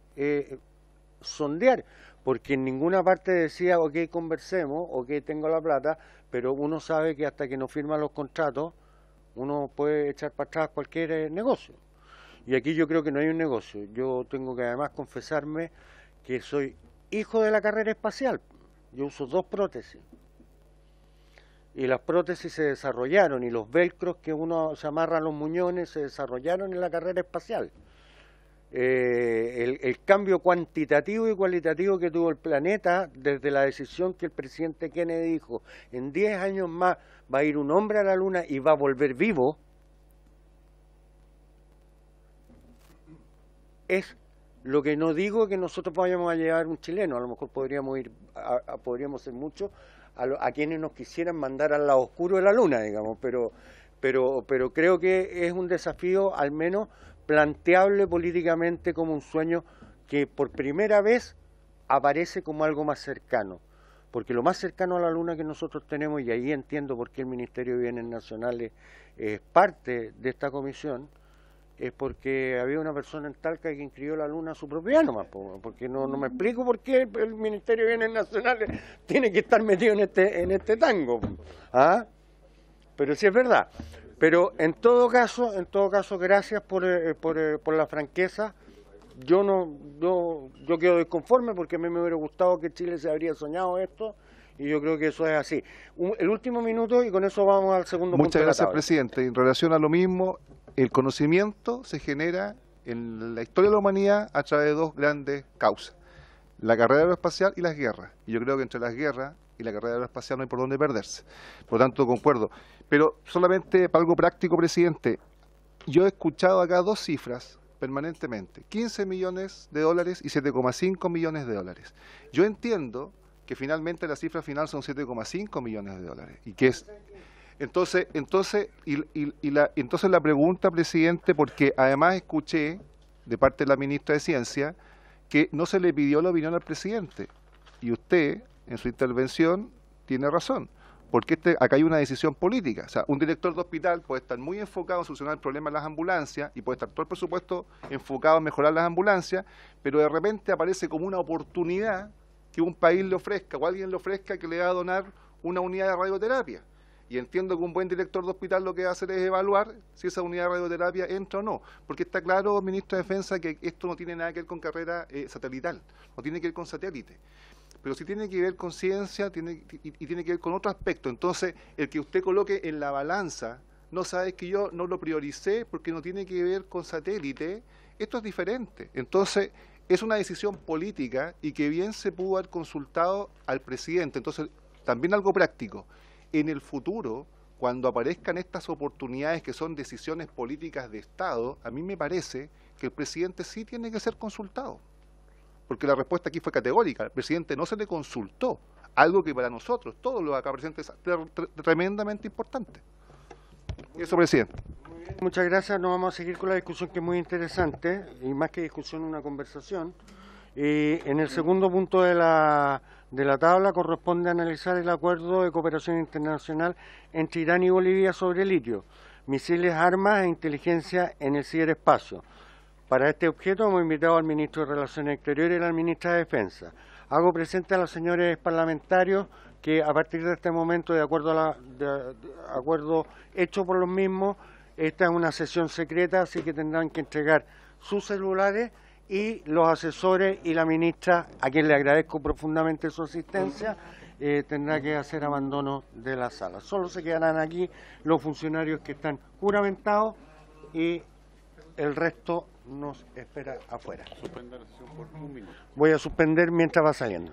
sondear. Porque en ninguna parte decía, ok, conversemos, ok, tengo la plata, pero uno sabe que hasta que no firman los contratos, uno puede echar para atrás cualquier negocio. Y aquí yo creo que no hay un negocio. Yo tengo que además confesarme que soy hijo de la carrera espacial. Yo uso 2 prótesis. Y las prótesis se desarrollaron, y los velcros que uno se amarra a los muñones se desarrollaron en la carrera espacial. El cambio cuantitativo y cualitativo que tuvo el planeta desde la decisión que el presidente Kennedy dijo, en 10 años más va a ir un hombre a la luna y va a volver vivo, es lo que no digo que nosotros vayamos a llevar un chileno, a lo mejor podríamos ir, podríamos ser muchos a quienes nos quisieran mandar al lado oscuro de la luna, digamos, pero creo que es un desafío al menos planteable políticamente como un sueño que por primera vez aparece como algo más cercano, porque lo más cercano a la luna que nosotros tenemos, y ahí entiendo por qué el Ministerio de Bienes Nacionales es parte de esta comisión, es porque había una persona en Talca que inscribió la luna a su propiedad nomás, porque no me explico por qué el Ministerio de Bienes Nacionales tiene que estar metido en este tango, ¿ah? Pero sí es verdad. Pero en todo caso, gracias por la franqueza. Yo quedo desconforme porque a mí me hubiera gustado que Chile se habría soñado esto, y yo creo que eso es así. El último minuto y con eso vamos al segundo punto. Muchas gracias, presidente. En relación a lo mismo, el conocimiento se genera en la historia de la humanidad a través de 2 grandes causas: la carrera aeroespacial y las guerras. Y yo creo que entre las guerras y la carrera aeroespacial no hay por dónde perderse. Por lo tanto, concuerdo. Pero solamente para algo práctico, presidente, yo he escuchado acá 2 cifras permanentemente: $15 millones y $7,5 millones. Yo entiendo que finalmente la cifra final son $7,5 millones, y que es entonces la pregunta, presidente, porque además escuché de parte de la ministra de Ciencia que no se le pidió la opinión al presidente, y usted en su intervención tiene razón, porque acá hay una decisión política. O sea, un director de hospital puede estar muy enfocado en solucionar el problema de las ambulancias y puede estar todo el presupuesto enfocado en mejorar las ambulancias, pero de repente aparece como una oportunidad que un país le ofrezca o alguien le ofrezca que le va a donar una unidad de radioterapia. Y entiendo que un buen director de hospital lo que va a hacer es evaluar si esa unidad de radioterapia entra o no, porque está claro, ministro de Defensa, que esto no tiene nada que ver con carrera satelital, no tiene que ver con satélite, pero sí tiene que ver con ciencia y tiene que ver con otro aspecto. Entonces, el que usted coloque en la balanza, no sabe que yo no lo prioricé porque no tiene que ver con satélite, esto es diferente. Entonces, es una decisión política y que bien se pudo haber consultado al presidente. Entonces, también algo práctico. En el futuro, cuando aparezcan estas oportunidades que son decisiones políticas de Estado, a mí me parece que el presidente sí tiene que ser consultado. Porque la respuesta aquí fue categórica. Al presidente no se le consultó, algo que para nosotros, todos los acá presentes, es tremendamente importante. Eso, presidente. Muchas gracias. Nos vamos a seguir con la discusión, que es muy interesante, y más que discusión, una conversación. En el segundo punto de la tabla corresponde analizar el acuerdo de cooperación internacional entre Irán y Bolivia sobre litio, misiles, armas e inteligencia en el ciberespacio. Para este objeto hemos invitado al ministro de Relaciones Exteriores y a la ministra de Defensa. Hago presente a los señores parlamentarios que a partir de este momento, de acuerdo hecho por los mismos, esta es una sesión secreta, así que tendrán que entregar sus celulares, y los asesores y la ministra, a quien le agradezco profundamente su asistencia, tendrá que hacer abandono de la sala. Solo se quedarán aquí los funcionarios que están juramentados y el resto nos espera afuera. Suspender la sesión por 1 minuto. Voy a suspender mientras va saliendo.